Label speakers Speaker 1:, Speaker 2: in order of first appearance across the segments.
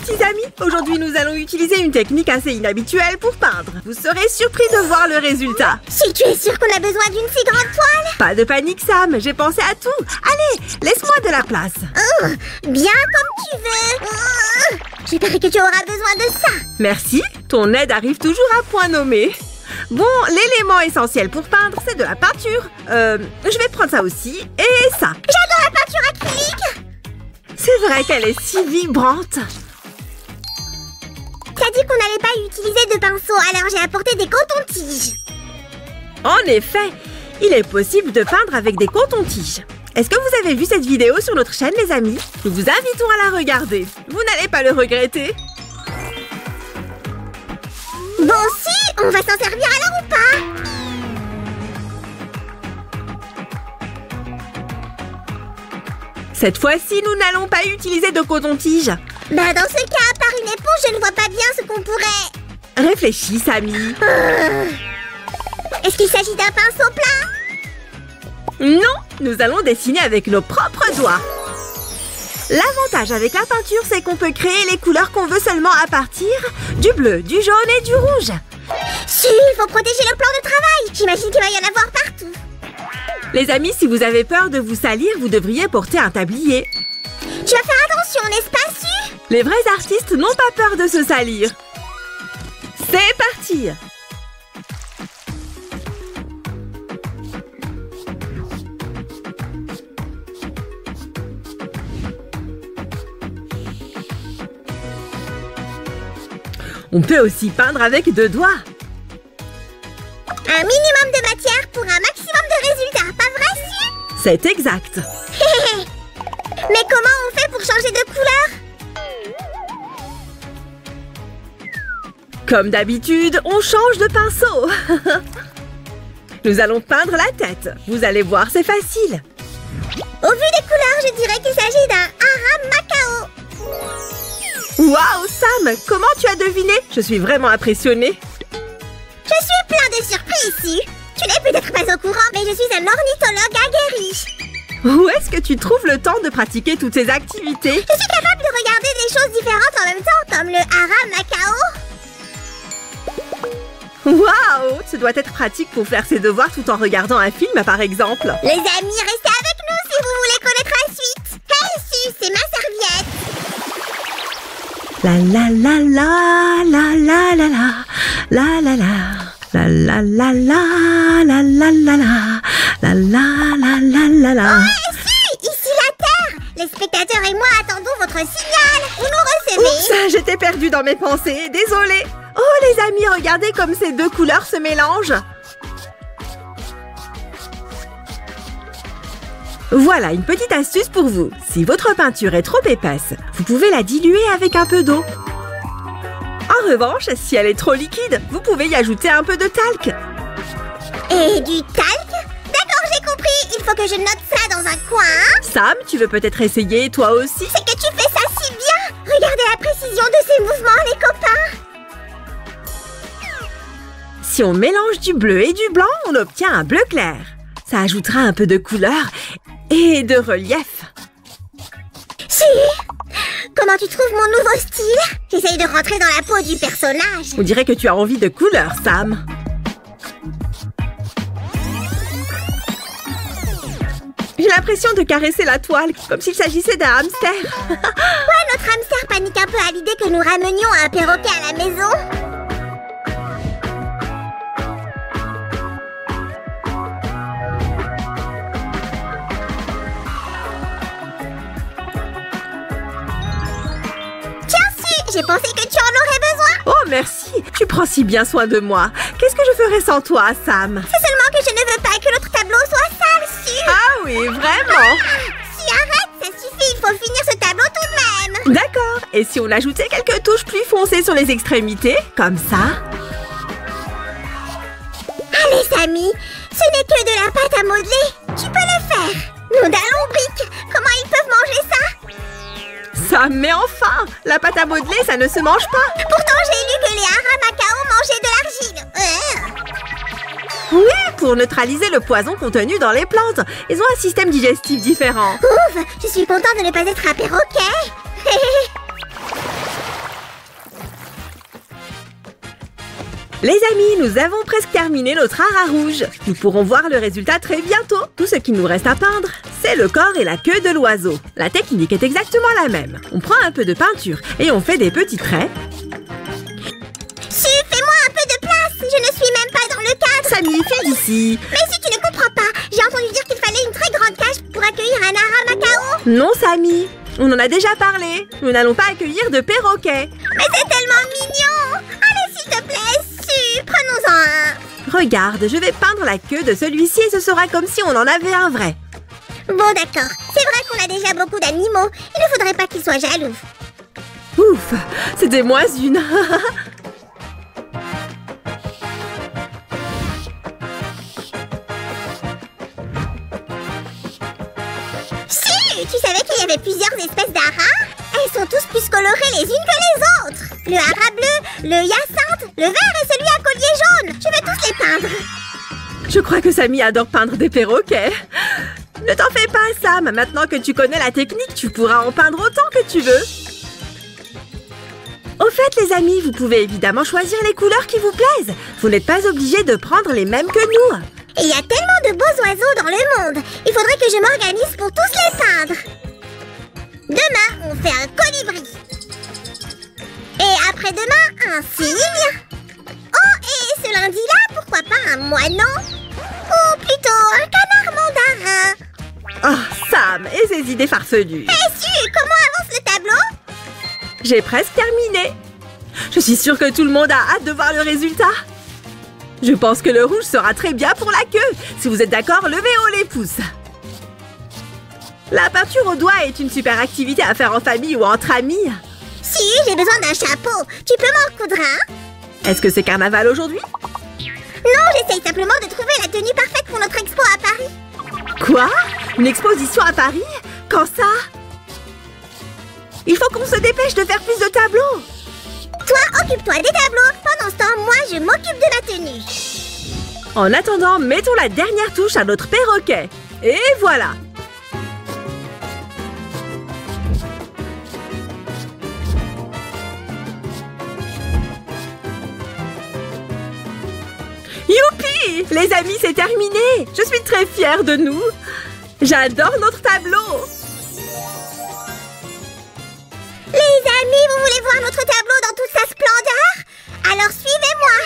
Speaker 1: petits amis, aujourd'hui nous allons utiliser une technique assez inhabituelle pour peindre. Vous serez surpris de voir le résultat.
Speaker 2: Si tu es sûr qu'on a besoin d'une si grande toile?
Speaker 1: Pas de panique Sam, j'ai pensé à tout. Allez, laisse-moi de la place.
Speaker 2: Oh, bien comme tu veux. Je parie que tu auras besoin de ça.
Speaker 1: Merci, ton aide arrive toujours à point nommé. Bon, l'élément essentiel pour peindre, c'est de la peinture. Je vais prendre ça aussi, et ça.
Speaker 2: J'adore la peinture acrylique.
Speaker 1: C'est vrai qu'elle est si vibrante.
Speaker 2: T'as dit qu'on n'allait pas utiliser de pinceau, alors j'ai apporté des cotons-tiges.
Speaker 1: En effet, il est possible de peindre avec des cotons-tiges. Est-ce que vous avez vu cette vidéo sur notre chaîne, les amis? Nous vous invitons à la regarder. Vous n'allez pas le regretter.
Speaker 2: Bon, si, on va s'en servir alors ou pas?
Speaker 1: Cette fois-ci, nous n'allons pas utiliser de coton-tige.
Speaker 2: Bah dans ce cas, à part une éponge, je ne vois pas bien ce qu'on pourrait...
Speaker 1: Réfléchis, Samy.
Speaker 2: Est-ce qu'il s'agit d'un pinceau plat?
Speaker 1: Non, nous allons dessiner avec nos propres doigts. L'avantage avec la peinture, c'est qu'on peut créer les couleurs qu'on veut seulement à partir du bleu, du jaune et du rouge.
Speaker 2: Si, il faut protéger le plan de travail. J'imagine qu'il va y en avoir partout.
Speaker 1: Les amis, si vous avez peur de vous salir, vous devriez porter un tablier.
Speaker 2: Tu vas faire attention, n'est-ce pas, Su?
Speaker 1: Les vrais artistes n'ont pas peur de se salir. C'est parti! On peut aussi peindre avec 2 doigts.
Speaker 2: Un minimum de matière pour un maximum de résultats, pas vrai, Su?
Speaker 1: C'est exact.
Speaker 2: Mais comment on fait pour changer de couleur?
Speaker 1: Comme d'habitude, on change de pinceau. Nous allons peindre la tête. Vous allez voir, c'est facile.
Speaker 2: Au vu des couleurs, je dirais qu'il s'agit d'un haram Macao.
Speaker 1: Waouh, Sam, comment tu as deviné? Je suis vraiment impressionnée.
Speaker 2: Je suis plein de surprises ici. Tu n'es peut-être pas au courant, mais je suis un ornithologue aguerri.
Speaker 1: Où est-ce que tu trouves le temps de pratiquer toutes ces activités?
Speaker 2: Je suis capable de regarder des choses différentes en même temps, comme le haram Macao.
Speaker 1: Waouh, ce doit être pratique pour faire ses devoirs tout en regardant un film, par exemple.
Speaker 2: Les amis, restez avec nous si vous voulez connaître la suite. Hey, Su, c'est ma serviette.
Speaker 1: La la la la la la la la la la la. La la la la la la la la la la la la la.
Speaker 2: Oh, Su, ici la Terre. Les spectateurs et moi attendons votre signal. Vous nous recevez?
Speaker 1: Oups, j'étais perdue dans mes pensées, désolée. Oh les amis, regardez comme ces 2 couleurs se mélangent. Voilà une petite astuce pour vous. Si votre peinture est trop épaisse, vous pouvez la diluer avec un peu d'eau. En revanche, si elle est trop liquide, vous pouvez y ajouter un peu de talc.
Speaker 2: Et du talc? D'accord, j'ai compris. Il faut que je note ça dans un coin.
Speaker 1: Sam, tu veux peut-être essayer toi aussi?
Speaker 2: C'est que tu fais ça si bien. Regardez la précision de ces mouvements, les copains.
Speaker 1: Si on mélange du bleu et du blanc, on obtient un bleu clair. Ça ajoutera un peu de couleur et de relief.
Speaker 2: Si. Comment tu trouves mon nouveau style? J'essaye de rentrer dans la peau du personnage.
Speaker 1: On dirait que tu as envie de couleur, Sam. J'ai l'impression de caresser la toile, comme s'il s'agissait d'un hamster.
Speaker 2: Ouais, notre hamster panique un peu à l'idée que nous ramenions un perroquet à la maison. J'ai pensé que tu en aurais besoin.
Speaker 1: Oh, merci. Tu prends si bien soin de moi. Qu'est-ce que je ferais sans toi, Sam?
Speaker 2: C'est seulement que je ne veux pas que notre tableau soit sale, Su.
Speaker 1: Ah oui, vraiment?
Speaker 2: Si, arrête, ça suffit. Il faut finir ce tableau tout de même.
Speaker 1: D'accord. Et si on ajoutait quelques touches plus foncées sur les extrémités, comme ça?
Speaker 2: Allez, Samy, ce n'est que de la pâte à modeler. Tu peux le faire. Nos dallons briques. Comment ils peuvent manger ça?
Speaker 1: Sam, mais enfin! La pâte à modeler, ça ne se mange pas!
Speaker 2: Pourtant, j'ai lu que les haras Macao mangeaient de l'argile.
Speaker 1: Oui, pour neutraliser le poison contenu dans les plantes. Ils ont un système digestif différent.
Speaker 2: Ouf, je suis contente de ne pas être un perroquet.
Speaker 1: Les amis, nous avons presque terminé notre art à rouge. Nous pourrons voir le résultat très bientôt. Tout ce qu'il nous reste à peindre, c'est le corps et la queue de l'oiseau. La technique est exactement la même. On prend un peu de peinture et on fait des petits traits.
Speaker 2: Fais-moi un peu de place. Je ne suis même pas dans le cadre.
Speaker 1: Samy, file d'ici.
Speaker 2: Mais si tu ne comprends pas, j'ai entendu dire qu'il fallait une très grande cage pour accueillir un art à Macao.
Speaker 1: Non, Samy. On en a déjà parlé. Nous n'allons pas accueillir de perroquets.
Speaker 2: Mais c'est tellement mignon. Allez, s'il te plaît, prenons-en un.
Speaker 1: Regarde, je vais peindre la queue de celui-ci et ce sera comme si on en avait un vrai.
Speaker 2: Bon, d'accord. C'est vrai qu'on a déjà beaucoup d'animaux. Il ne faudrait pas qu'ils soient jaloux.
Speaker 1: Ouf, c'était moins une.
Speaker 2: Tu savais qu'il y avait plusieurs espèces d'aras? Elles sont tous plus colorées les unes que les autres. Le hara bleu, le hyacinthe, le vert et celui à collier jaune. Je vais tous les peindre.
Speaker 1: Je crois que Samy adore peindre des perroquets. Ne t'en fais pas, Sam. Maintenant que tu connais la technique, tu pourras en peindre autant que tu veux. Au fait, les amis, vous pouvez évidemment choisir les couleurs qui vous plaisent. Vous n'êtes pas obligés de prendre les mêmes que nous.
Speaker 2: Il y a tellement de beaux oiseaux dans le monde. Il faudrait que je m'organise pour tous les peindre. Demain, on fait un colibri. Et après-demain, un cygne. Oh, et ce lundi-là, pourquoi pas un moineau? Ou plutôt un canard mandarin.
Speaker 1: Oh, Sam et ses idées farfelues.
Speaker 2: Comment avance le tableau?
Speaker 1: J'ai presque terminé. Je suis sûre que tout le monde a hâte de voir le résultat. Je pense que le rouge sera très bien pour la queue. Si vous êtes d'accord, levez haut les pouces. La peinture au doigt est une super activité à faire en famille ou entre amis.
Speaker 2: Si, j'ai besoin d'un chapeau. Tu peux m'en coudre un?
Speaker 1: Est-ce que c'est carnaval aujourd'hui?
Speaker 2: Non, j'essaye simplement de trouver la tenue parfaite pour notre expo à Paris.
Speaker 1: Quoi? Une exposition à Paris? Quand ça? Il faut qu'on se dépêche de faire plus de tableaux.
Speaker 2: Toi, occupe-toi des tableaux. Pendant ce temps, moi, je m'occupe de la tenue.
Speaker 1: En attendant, mettons la dernière touche à notre perroquet. Et voilà. Youpi! Les amis, c'est terminé. Je suis très fière de nous. J'adore notre tableau.
Speaker 2: Les amis, vous voulez voir notre tableau dans toute sa splendeur? Alors suivez-moi.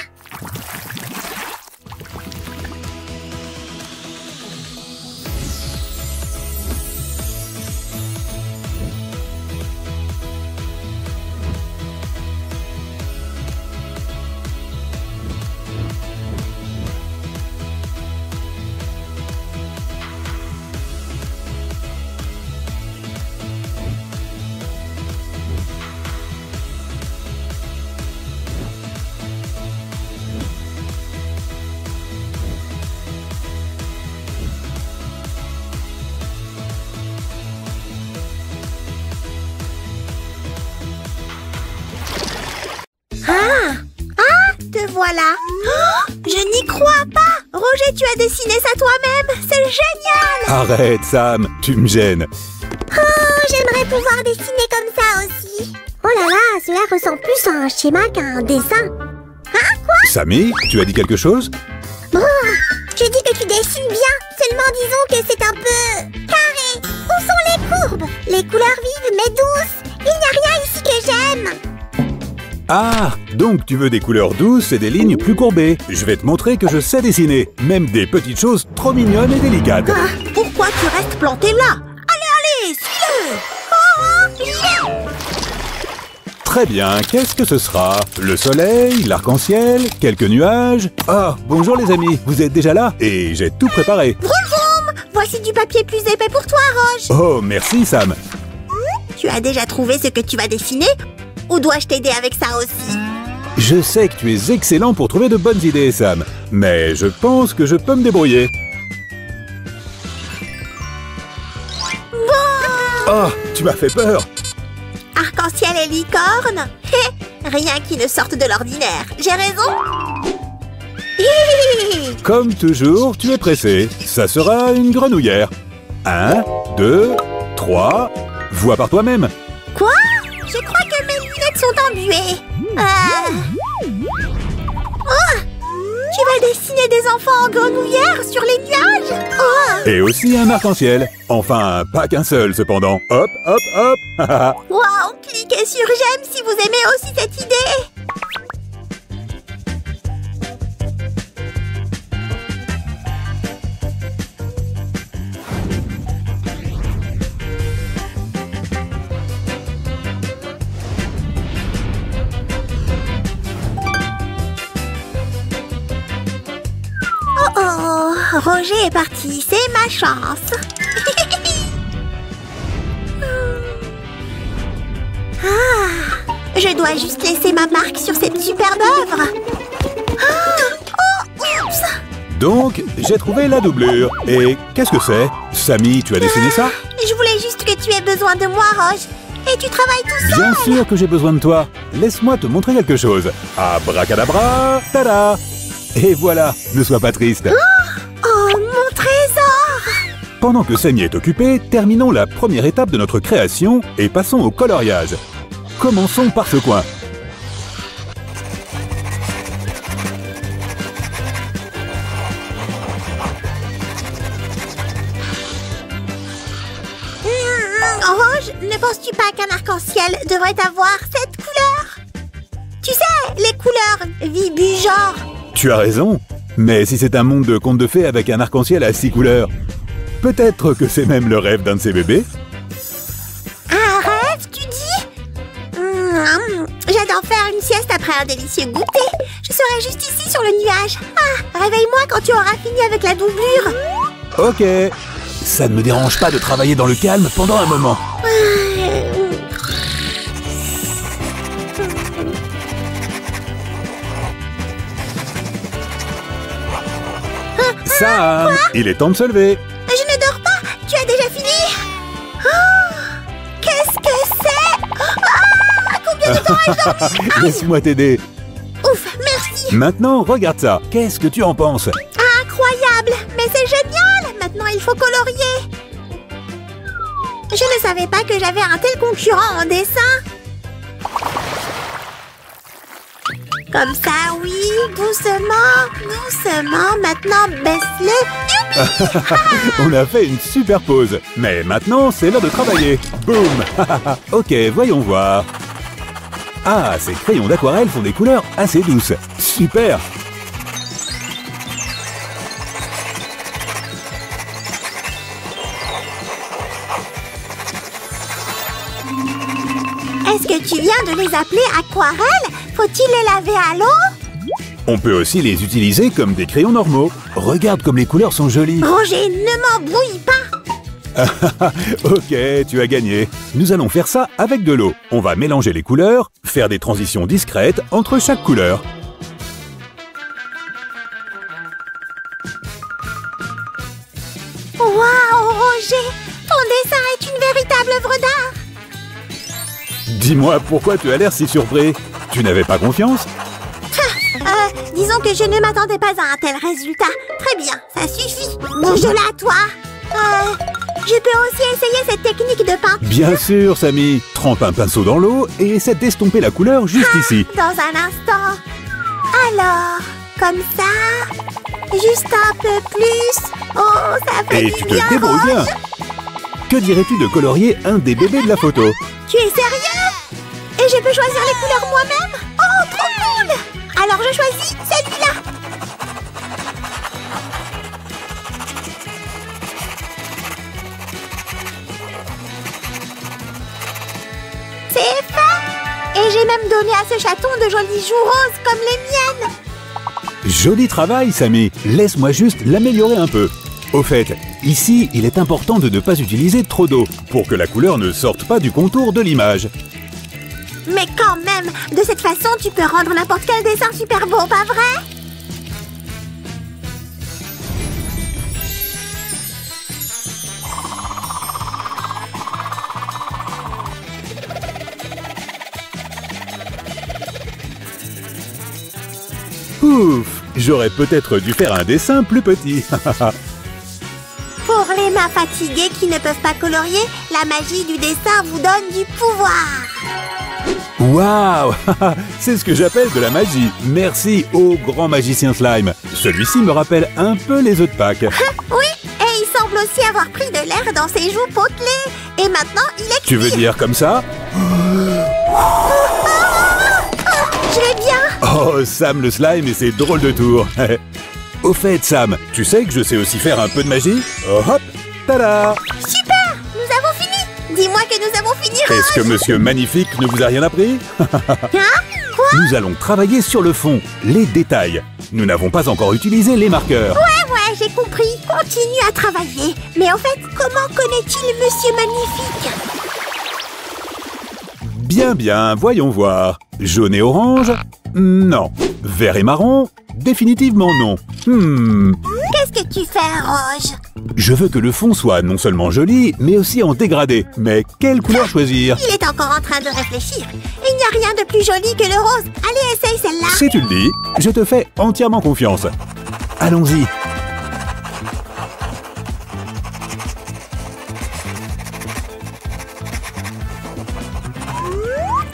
Speaker 2: Te voilà. Oh, je n'y crois pas. Roger, tu as dessiné ça toi-même. C'est génial.
Speaker 3: Arrête, Sam, tu me gênes.
Speaker 2: Oh, j'aimerais pouvoir dessiner comme ça aussi. Oh là là, cela ressemble plus à un schéma qu'à un dessin. Hein, quoi?
Speaker 3: Samy, tu as dit quelque chose?
Speaker 2: Oh, je dis que tu dessines bien. Seulement disons que c'est un peu carré. Où sont les courbes? Les couleurs vives mais douces. Il n'y a rien ici que j'aime.
Speaker 3: Ah, donc tu veux des couleurs douces et des lignes plus courbées. Je vais te montrer que je sais dessiner, même des petites choses trop mignonnes et délicates.
Speaker 2: Ah, pourquoi tu restes planté là? Allez, suis-le. Oh, viens.
Speaker 3: Très bien, qu'est-ce que ce sera? Le soleil, l'arc-en-ciel, quelques nuages? Ah, bonjour les amis, vous êtes déjà là? Et j'ai tout préparé.
Speaker 2: Vroom vroom. Voici du papier plus épais pour toi, Roche.
Speaker 3: Oh, merci Sam.
Speaker 2: Tu as déjà trouvé ce que tu vas dessiner? Ou dois-je t'aider avec ça aussi?
Speaker 3: Je sais que tu es excellent pour trouver de bonnes idées, Sam. Mais je pense que je peux me débrouiller.
Speaker 2: Bon!
Speaker 3: Oh, tu m'as fait peur.
Speaker 2: Arc-en-ciel et licorne? Rien qui ne sorte de l'ordinaire. J'ai raison?
Speaker 3: Comme toujours, tu es pressé. Ça sera une grenouillère. 1, 2, 3. Vois par toi-même.
Speaker 2: Quoi? Je crois que mes lunettes sont embuées. Tu vas dessiner des enfants en grenouillère sur les nuages? Oh.
Speaker 3: Et aussi un arc-en-ciel. Enfin, pas qu'un seul cependant. Hop, hop, hop.
Speaker 2: Waouh, cliquez sur j'aime si vous aimez aussi cette idée. Oh, Roger est parti, c'est ma chance. Je dois juste laisser ma marque sur cette superbe œuvre. Oups.
Speaker 3: Donc, j'ai trouvé la doublure. Et qu'est-ce que c'est? Samy, tu as dessiné ça?
Speaker 2: Je voulais juste que tu aies besoin de moi, Roger. Et tu travailles tout seul.
Speaker 3: Bien sûr que j'ai besoin de toi. Laisse-moi te montrer quelque chose. Abracadabra, tada! Et voilà, ne sois pas triste.
Speaker 2: Oh, mon trésor!
Speaker 3: Pendant que Samy est occupé, terminons la première étape de notre création et passons au coloriage. Commençons par ce coin.
Speaker 2: Roger, ne penses-tu pas qu'un arc-en-ciel devrait avoir cette couleur? Tu sais, les couleurs vibu genre.
Speaker 3: Tu as raison, mais si c'est un monde de contes de fées avec un arc-en-ciel à 6 couleurs, peut-être que c'est même le rêve d'un de ces bébés.
Speaker 2: Un rêve, tu dis? J'adore faire une sieste après un délicieux goûter. Je serai juste ici sur le nuage. Réveille-moi quand tu auras fini avec la doublure.
Speaker 3: Ok, ça ne me dérange pas de travailler dans le calme pendant un moment. Sam, il est temps de se lever.
Speaker 2: Je ne dors pas. Tu as déjà fini? Qu'est-ce que c'est? Combien de temps ai-je dormi?
Speaker 3: Laisse-moi t'aider.
Speaker 2: Ouf, merci.
Speaker 3: Maintenant, regarde ça. Qu'est-ce que tu en penses?
Speaker 2: Incroyable. Mais c'est génial. Maintenant, il faut colorier. Je ne savais pas que j'avais un tel concurrent en dessin. Comme ça, oui, doucement, doucement. Maintenant, baisse-le.
Speaker 3: On a fait une super pause. Mais maintenant, c'est l'heure de travailler. Boum. Ok, voyons voir. Ah, ces crayons d'aquarelle font des couleurs assez douces. Super.
Speaker 2: Est-ce que tu viens de les appeler aquarelles? Faut-il les laver à l'eau?
Speaker 3: On peut aussi les utiliser comme des crayons normaux. Regarde comme les couleurs sont jolies.
Speaker 2: Roger, ne m'embrouille pas.
Speaker 3: Ok, tu as gagné. Nous allons faire ça avec de l'eau. On va mélanger les couleurs, faire des transitions discrètes entre chaque couleur.
Speaker 2: Waouh, Roger, ton dessin est une véritable œuvre d'art.
Speaker 3: Dis-moi pourquoi tu as l'air si surpris. Tu n'avais pas confiance?
Speaker 2: Disons que je ne m'attendais pas à un tel résultat. Très bien, ça suffit. Bouge-la, toi. Je peux aussi essayer cette technique de peinture.
Speaker 3: Bien sûr, Samy. Trempe un pinceau dans l'eau et essaie d'estomper la couleur juste ici.
Speaker 2: Dans un instant. Alors, comme ça. Juste un peu plus. Oh, ça fait
Speaker 3: Et
Speaker 2: du
Speaker 3: tu
Speaker 2: bien,
Speaker 3: te débrouilles bien.
Speaker 2: Roger.
Speaker 3: Que dirais-tu de colorier un des bébés de la photo?
Speaker 2: Tu es sérieux? Et je peux choisir les couleurs moi-même? Oh, trop cool! Alors je choisis celui-là. C'est fait! Et j'ai même donné à ce chaton de jolies joues roses comme les miennes.
Speaker 3: Joli travail, Samy. Laisse-moi juste l'améliorer un peu. Au fait, ici, il est important de ne pas utiliser trop d'eau pour que la couleur ne sorte pas du contour de l'image.
Speaker 2: Mais quand même, de cette façon, tu peux rendre n'importe quel dessin super beau, pas vrai?
Speaker 3: Ouf, j'aurais peut-être dû faire un dessin plus petit.
Speaker 2: Pour les mains fatiguées qui ne peuvent pas colorier, la magie du dessin vous donne du pouvoir.
Speaker 3: Waouh! C'est ce que j'appelle de la magie. Merci au grand magicien slime. Celui-ci me rappelle un peu les œufs de Pâques.
Speaker 2: Oui, et il semble aussi avoir pris de l'air dans ses joues potelées. Et maintenant, il est
Speaker 3: Tu veux dire comme ça?
Speaker 2: Je vais bien.
Speaker 3: Oh, Sam le slime et ses drôles de tours. Au fait, Sam, tu sais que je sais aussi faire un peu de magie? Oh, hop! Tada!
Speaker 2: Super, nous avons fini. Dis-moi que nous avons fini, Roge.
Speaker 3: Est-ce que Monsieur Magnifique ne vous a rien appris?
Speaker 2: Hein? Quoi?
Speaker 3: Nous allons travailler sur le fond, les détails. Nous n'avons pas encore utilisé les marqueurs.
Speaker 2: Ouais, j'ai compris. Continue à travailler. Mais en fait, comment connaît-il Monsieur Magnifique?
Speaker 3: Bien, voyons voir. Jaune et orange? Non. Vert et marron? Définitivement non.
Speaker 2: Qu'est-ce que tu fais, Roge?
Speaker 3: Je veux que le fond soit non seulement joli, mais aussi en dégradé. Mais quelle couleur choisir?
Speaker 2: Il est encore en train de réfléchir. Il n'y a rien de plus joli que le rose. Allez, essaye celle-là.
Speaker 3: Si tu le dis, je te fais entièrement confiance. Allons-y.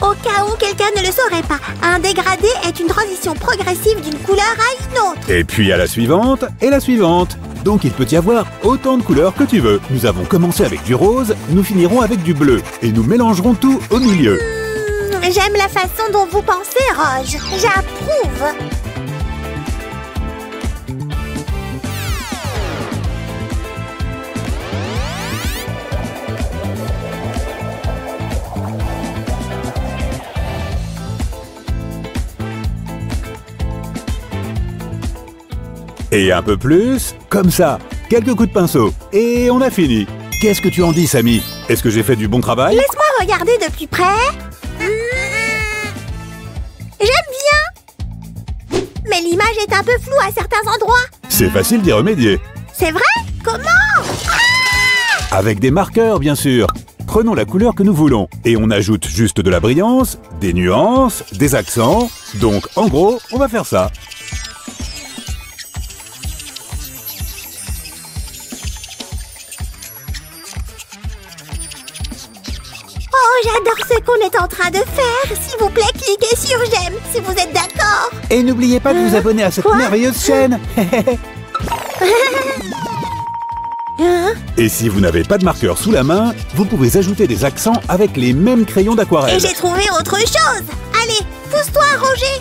Speaker 2: Au cas où quelqu'un ne le saurait pas, un dégradé est une transition progressive d'une couleur à une autre.
Speaker 3: Et puis à la suivante, et la suivante. Donc il peut y avoir autant de couleurs que tu veux. Nous avons commencé avec du rose, nous finirons avec du bleu. Et nous mélangerons tout au milieu.
Speaker 2: J'aime la façon dont vous pensez, Roge. J'approuve.
Speaker 3: Et un peu plus, comme ça. Quelques coups de pinceau. Et on a fini. Qu'est-ce que tu en dis, Samy? Est-ce que j'ai fait du bon travail?
Speaker 2: Laisse-moi regarder de plus près. J'aime bien. Mais l'image est un peu floue à certains endroits.
Speaker 3: C'est facile d'y remédier.
Speaker 2: C'est vrai? Comment?
Speaker 3: Avec des marqueurs, bien sûr. Prenons la couleur que nous voulons. Et on ajoute juste de la brillance, des nuances, des accents. Donc, en gros, on va faire ça.
Speaker 2: Oh, j'adore ce qu'on est en train de faire. S'il vous plaît, cliquez sur j'aime si vous êtes d'accord.
Speaker 3: Et n'oubliez pas de vous abonner à cette merveilleuse chaîne. Et si vous n'avez pas de marqueur sous la main, vous pouvez ajouter des accents avec les mêmes crayons d'aquarelle.
Speaker 2: Et j'ai trouvé autre chose. Allez, pousse-toi, Roger.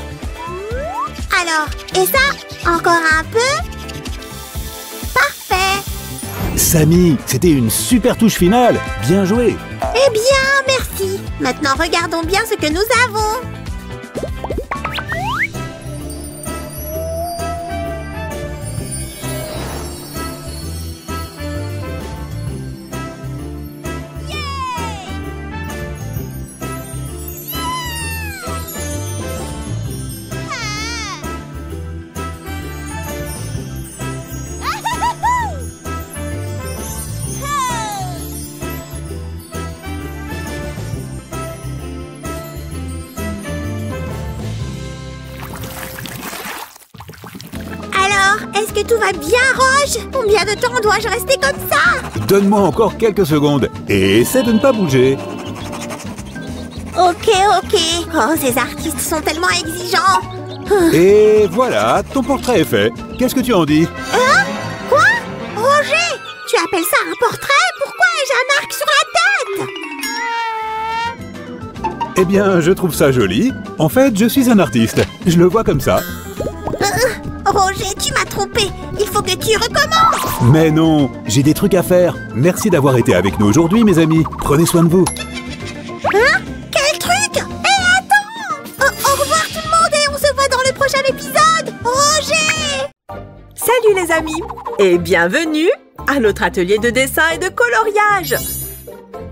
Speaker 2: Alors, et ça, encore un peu. Parfait.
Speaker 3: Samy, c'était une super touche finale. Bien joué.
Speaker 2: Eh bien, merci. Maintenant, regardons bien ce que nous avons. Est-ce que tout va bien, Roge? Combien de temps dois-je rester comme ça?
Speaker 3: Donne-moi encore quelques secondes et essaie de ne pas bouger.
Speaker 2: Ok. Oh, ces artistes sont tellement exigeants.
Speaker 3: Et voilà, ton portrait est fait. Qu'est-ce que tu en dis?
Speaker 2: Hein? Quoi? Roger, tu appelles ça un portrait? Pourquoi ai-je un arc sur la tête?
Speaker 3: Eh bien, je trouve ça joli. En fait, je suis un artiste. Je le vois comme ça.
Speaker 2: Roger, tu m'as trompé. Il faut que tu recommences.
Speaker 3: Mais non, j'ai des trucs à faire. Merci d'avoir été avec nous aujourd'hui, mes amis. Prenez soin de vous.
Speaker 2: Hein? Quel truc? Attends! Au revoir tout le monde et on se voit dans le prochain épisode. Roger!
Speaker 1: Salut les amis et bienvenue à notre atelier de dessin et de coloriage.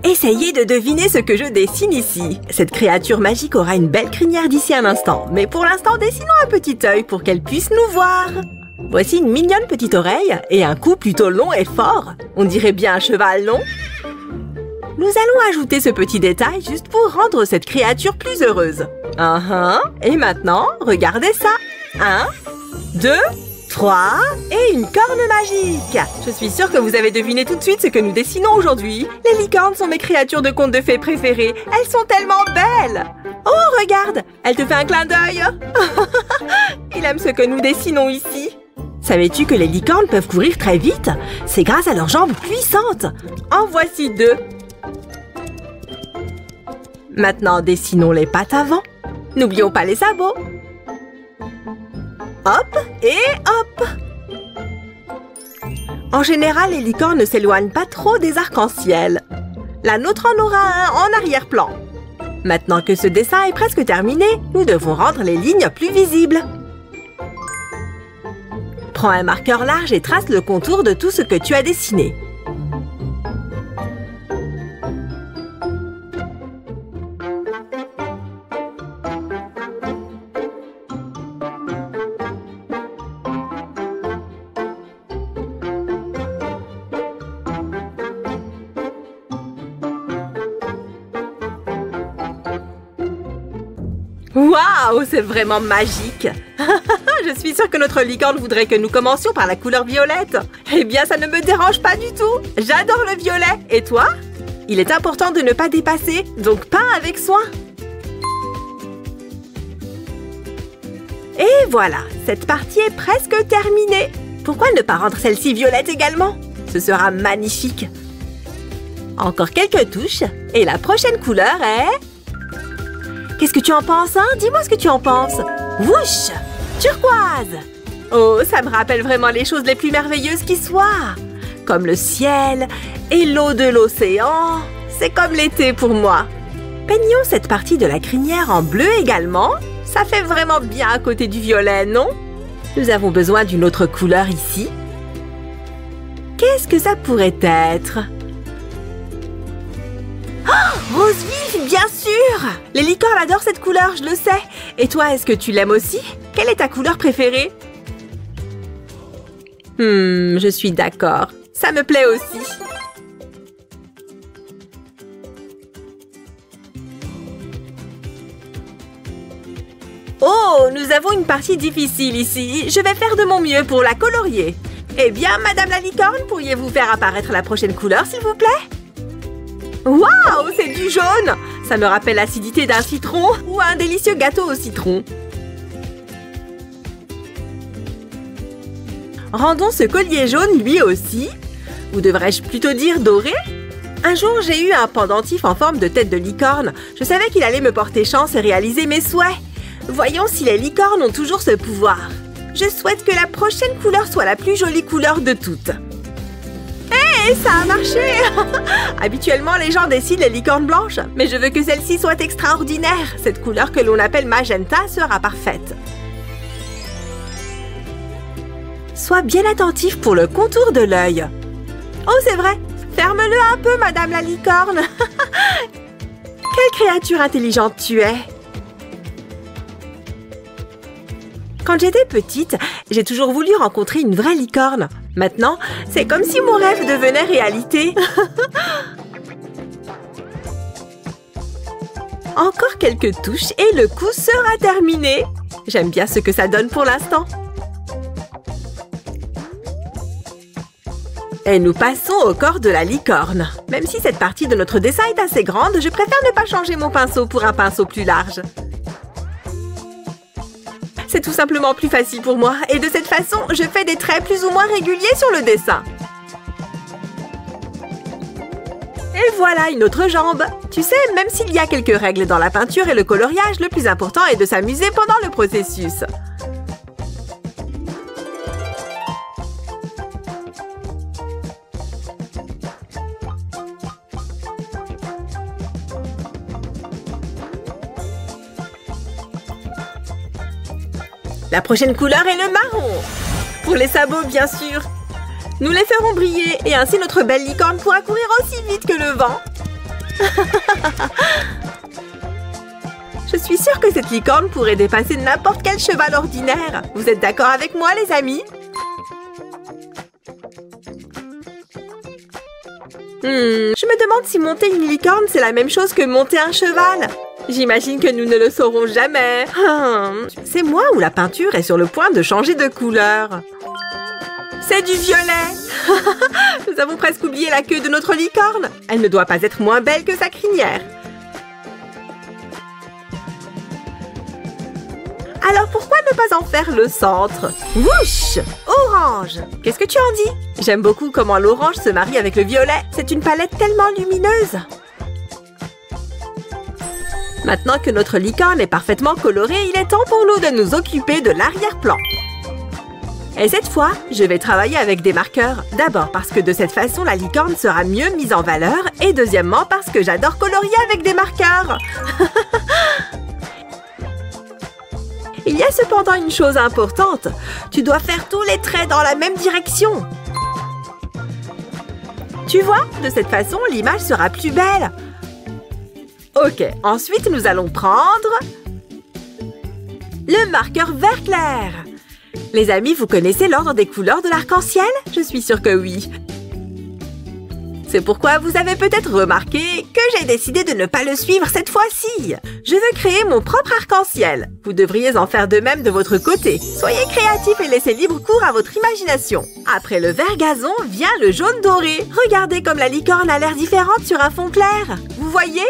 Speaker 1: Essayez de deviner ce que je dessine ici. Cette créature magique aura une belle crinière d'ici un instant. Mais pour l'instant, dessinons un petit œil pour qu'elle puisse nous voir. Voici une mignonne petite oreille et un cou plutôt long et fort. On dirait bien un cheval, non? Nous allons ajouter ce petit détail juste pour rendre cette créature plus heureuse. Et maintenant, regardez ça. 1, 2, 3 et une corne magique. Je suis sûre que vous avez deviné tout de suite ce que nous dessinons aujourd'hui. Les licornes sont mes créatures de contes de fées préférées. Elles sont tellement belles. Oh, regarde, elle te fait un clin d'œil. Il aime ce que nous dessinons ici. Savais-tu que les licornes peuvent courir très vite? C'est grâce à leurs jambes puissantes. En voici 2. Maintenant, dessinons les pattes avant. N'oublions pas les sabots. Hop et hop! En général, les licornes ne s'éloignent pas trop des arcs-en-ciel. La nôtre en aura un en arrière-plan. Maintenant que ce dessin est presque terminé, nous devons rendre les lignes plus visibles. Prends un marqueur large et trace le contour de tout ce que tu as dessiné. Waouh, c'est vraiment magique! Je suis sûre que notre licorne voudrait que nous commencions par la couleur violette. Eh bien, ça ne me dérange pas du tout. J'adore le violet. Et toi? Il est important de ne pas dépasser, donc peins avec soin. Et voilà, cette partie est presque terminée. Pourquoi ne pas rendre celle-ci violette également? Ce sera magnifique. Encore quelques touches, et la prochaine couleur est... Qu'est-ce que tu en penses, hein? Dis-moi ce que tu en penses. Wouch! Turquoise! Oh, ça me rappelle vraiment les choses les plus merveilleuses qui soient. Comme le ciel et l'eau de l'océan. C'est comme l'été pour moi. Peignons cette partie de la crinière en bleu également. Ça fait vraiment bien à côté du violet, non? Nous avons besoin d'une autre couleur ici. Qu'est-ce que ça pourrait être? Oh, rose vif, bien sûr! Les licornes adorent cette couleur, je le sais. Et toi, est-ce que tu l'aimes aussi? Quelle est ta couleur préférée? Je suis d'accord. Ça me plaît aussi. Oh, nous avons une partie difficile ici. Je vais faire de mon mieux pour la colorier. Eh bien, Madame la licorne, pourriez-vous faire apparaître la prochaine couleur, s'il vous plaît? Waouh, c'est du jaune! Ça me rappelle l'acidité d'un citron ou un délicieux gâteau au citron. Rendons ce collier jaune lui aussi. Ou devrais-je plutôt dire doré? Un jour, j'ai eu un pendentif en forme de tête de licorne. Je savais qu'il allait me porter chance et réaliser mes souhaits. Voyons si les licornes ont toujours ce pouvoir. Je souhaite que la prochaine couleur soit la plus jolie couleur de toutes. Hé, ça a marché! Habituellement, les gens dessinent les licornes blanches, mais je veux que celle-ci soit extraordinaire. Cette couleur que l'on appelle magenta sera parfaite. Sois bien attentif pour le contour de l'œil. Oh, c'est vrai! Ferme-le un peu, Madame la licorne! Quelle créature intelligente tu es! Quand j'étais petite, j'ai toujours voulu rencontrer une vraie licorne. Maintenant, c'est comme si mon rêve devenait réalité. Encore quelques touches et le coup sera terminé. J'aime bien ce que ça donne pour l'instant. Et nous passons au corps de la licorne. Même si cette partie de notre dessin est assez grande, je préfère ne pas changer mon pinceau pour un pinceau plus large. C'est tout simplement plus facile pour moi. Et de cette façon, je fais des traits plus ou moins réguliers sur le dessin. Et voilà une autre jambe. Tu sais, même s'il y a quelques règles dans la peinture et le coloriage, le plus important est de s'amuser pendant le processus. La prochaine couleur est le marron. Pour les sabots, bien sûr. Nous les ferons briller et ainsi notre belle licorne pourra courir aussi vite que le vent. Je suis sûre que cette licorne pourrait dépasser n'importe quel cheval ordinaire. Vous êtes d'accord avec moi, les amis? Je me demande si monter une licorne, c'est la même chose que monter un cheval. J'imagine que nous ne le saurons jamais. C'est moi ou la peinture est sur le point de changer de couleur? C'est du violet. Nous avons presque oublié la queue de notre licorne. Elle ne doit pas être moins belle que sa crinière. Alors pourquoi ne pas en faire le centre? Wouch! Orange! Qu'est-ce que tu en dis? J'aime beaucoup comment l'orange se marie avec le violet. C'est une palette tellement lumineuse. Maintenant que notre licorne est parfaitement colorée, il est temps pour nous de nous occuper de l'arrière-plan. Et cette fois, je vais travailler avec des marqueurs. D'abord parce que de cette façon, la licorne sera mieux mise en valeur. Et deuxièmement parce que j'adore colorier avec des marqueurs. Il y a cependant une chose importante. Tu dois faire tous les traits dans la même direction. Tu vois, de cette façon, l'image sera plus belle. Ok, ensuite nous allons prendre le marqueur vert clair. Les amis, vous connaissez l'ordre des couleurs de l'arc-en-ciel? Je suis sûre que oui. C'est pourquoi vous avez peut-être remarqué que j'ai décidé de ne pas le suivre cette fois-ci. Je veux créer mon propre arc-en-ciel. Vous devriez en faire de même de votre côté. Soyez créatifs et laissez libre cours à votre imagination. Après le vert gazon vient le jaune doré. Regardez comme la licorne a l'air différente sur un fond clair. Vous voyez?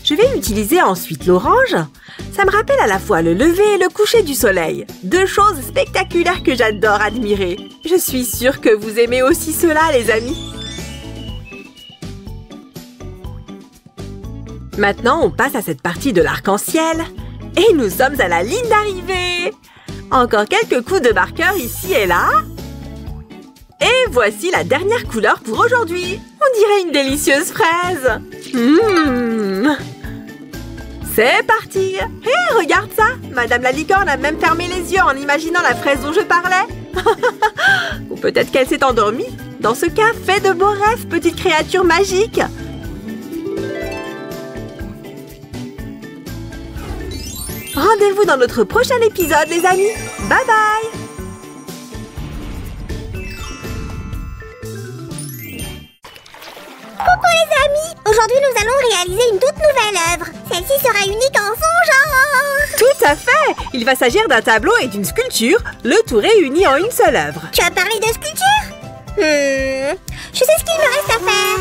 Speaker 1: Je vais utiliser ensuite l'orange. Ça me rappelle à la fois le lever et le coucher du soleil. Deux choses spectaculaires que j'adore admirer. Je suis sûre que vous aimez aussi cela, les amis. Maintenant, on passe à cette partie de l'arc-en-ciel. Et nous sommes à la ligne d'arrivée. Encore quelques coups de marqueur ici et là. Et voici la dernière couleur pour aujourd'hui. On dirait une délicieuse fraise. C'est parti! Hé, regarde ça! Madame la licorne a même fermé les yeux en imaginant la fraise dont je parlais. Ou peut-être qu'elle s'est endormie. Dans ce cas, fais de beaux rêves, petite créature magique! Rendez-vous dans notre prochain épisode, les amis! Bye bye!
Speaker 2: Coucou les amis! Aujourd'hui, nous allons réaliser une toute nouvelle œuvre. Celle-ci sera unique en son genre.
Speaker 1: Tout à fait! Il va s'agir d'un tableau et d'une sculpture, le tout réuni en une seule œuvre.
Speaker 2: Tu as parlé de sculpture? Je sais ce qu'il me reste à faire.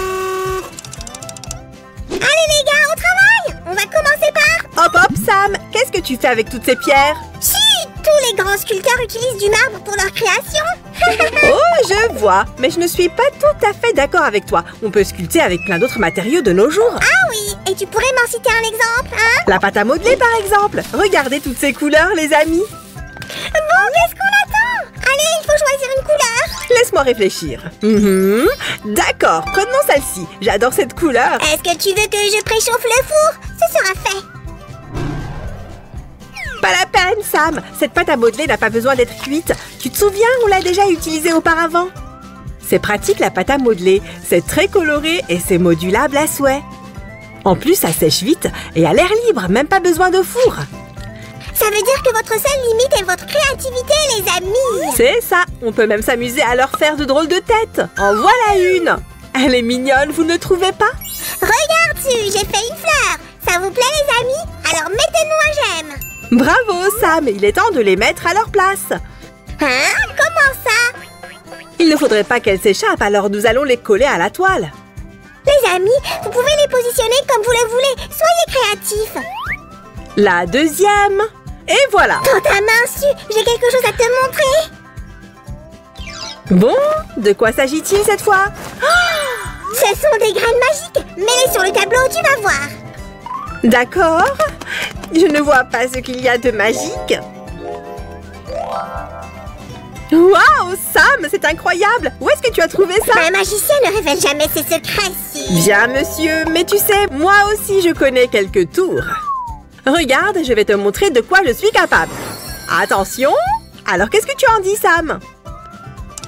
Speaker 2: Allez les gars, au travail! On va commencer par...
Speaker 1: Hop hop, Sam! Qu'est-ce que tu fais avec toutes ces pierres?
Speaker 2: Chut! Tous les grands sculpteurs utilisent du marbre pour leur création.
Speaker 1: Oh, je vois! Mais je ne suis pas tout à fait d'accord avec toi. On peut sculpter avec plein d'autres matériaux de nos jours.
Speaker 2: Ah oui! Et tu pourrais m'en citer un exemple, hein?
Speaker 1: La pâte à modeler, par exemple. Regardez toutes ces couleurs, les amis.
Speaker 2: Bon, qu'est-ce qu'on attend? Allez, il faut choisir une couleur.
Speaker 1: Laisse-moi réfléchir. D'accord, prenons celle-ci. J'adore cette couleur.
Speaker 2: Est-ce que tu veux que je préchauffe le four? Ce sera fait.
Speaker 1: Pas la peine, Sam. Cette pâte à modeler n'a pas besoin d'être cuite. Tu te souviens, on l'a déjà utilisée auparavant. C'est pratique, la pâte à modeler. C'est très coloré et c'est modulable à souhait. En plus, ça sèche vite et à l'air libre, même pas besoin de four.
Speaker 2: Ça veut dire que votre seule limite est votre créativité, les amis.
Speaker 1: C'est ça. On peut même s'amuser à leur faire de drôles de têtes. En voilà une. Elle est mignonne, vous ne trouvez pas?
Speaker 2: Regarde-tu, j'ai fait une fleur. Ça vous plaît, les amis? Alors mettez-nous un j'aime.
Speaker 1: Bravo, Sam. Il est temps de les mettre à leur place.
Speaker 2: Hein? Comment ça?
Speaker 1: Il ne faudrait pas qu'elles s'échappent, alors nous allons les coller à la toile.
Speaker 2: Les amis, vous pouvez les positionner comme vous le voulez. Soyez créatifs.
Speaker 1: La deuxième. Et voilà.
Speaker 2: Dans ta main, Su, j'ai quelque chose à te montrer.
Speaker 1: Bon, de quoi s'agit-il cette fois?
Speaker 2: Ce sont des graines magiques. Mets-les sur le tableau, tu vas voir.
Speaker 1: D'accord. Je ne vois pas ce qu'il y a de magique. Waouh, Sam, c'est incroyable. Où est-ce que tu as trouvé ça?
Speaker 2: Un magicien ne révèle jamais ses secrets, Su.
Speaker 1: Bien, monsieur, mais tu sais, moi aussi je connais quelques tours. Regarde, je vais te montrer de quoi je suis capable. Attention. Alors, qu'est-ce que tu en dis, Sam?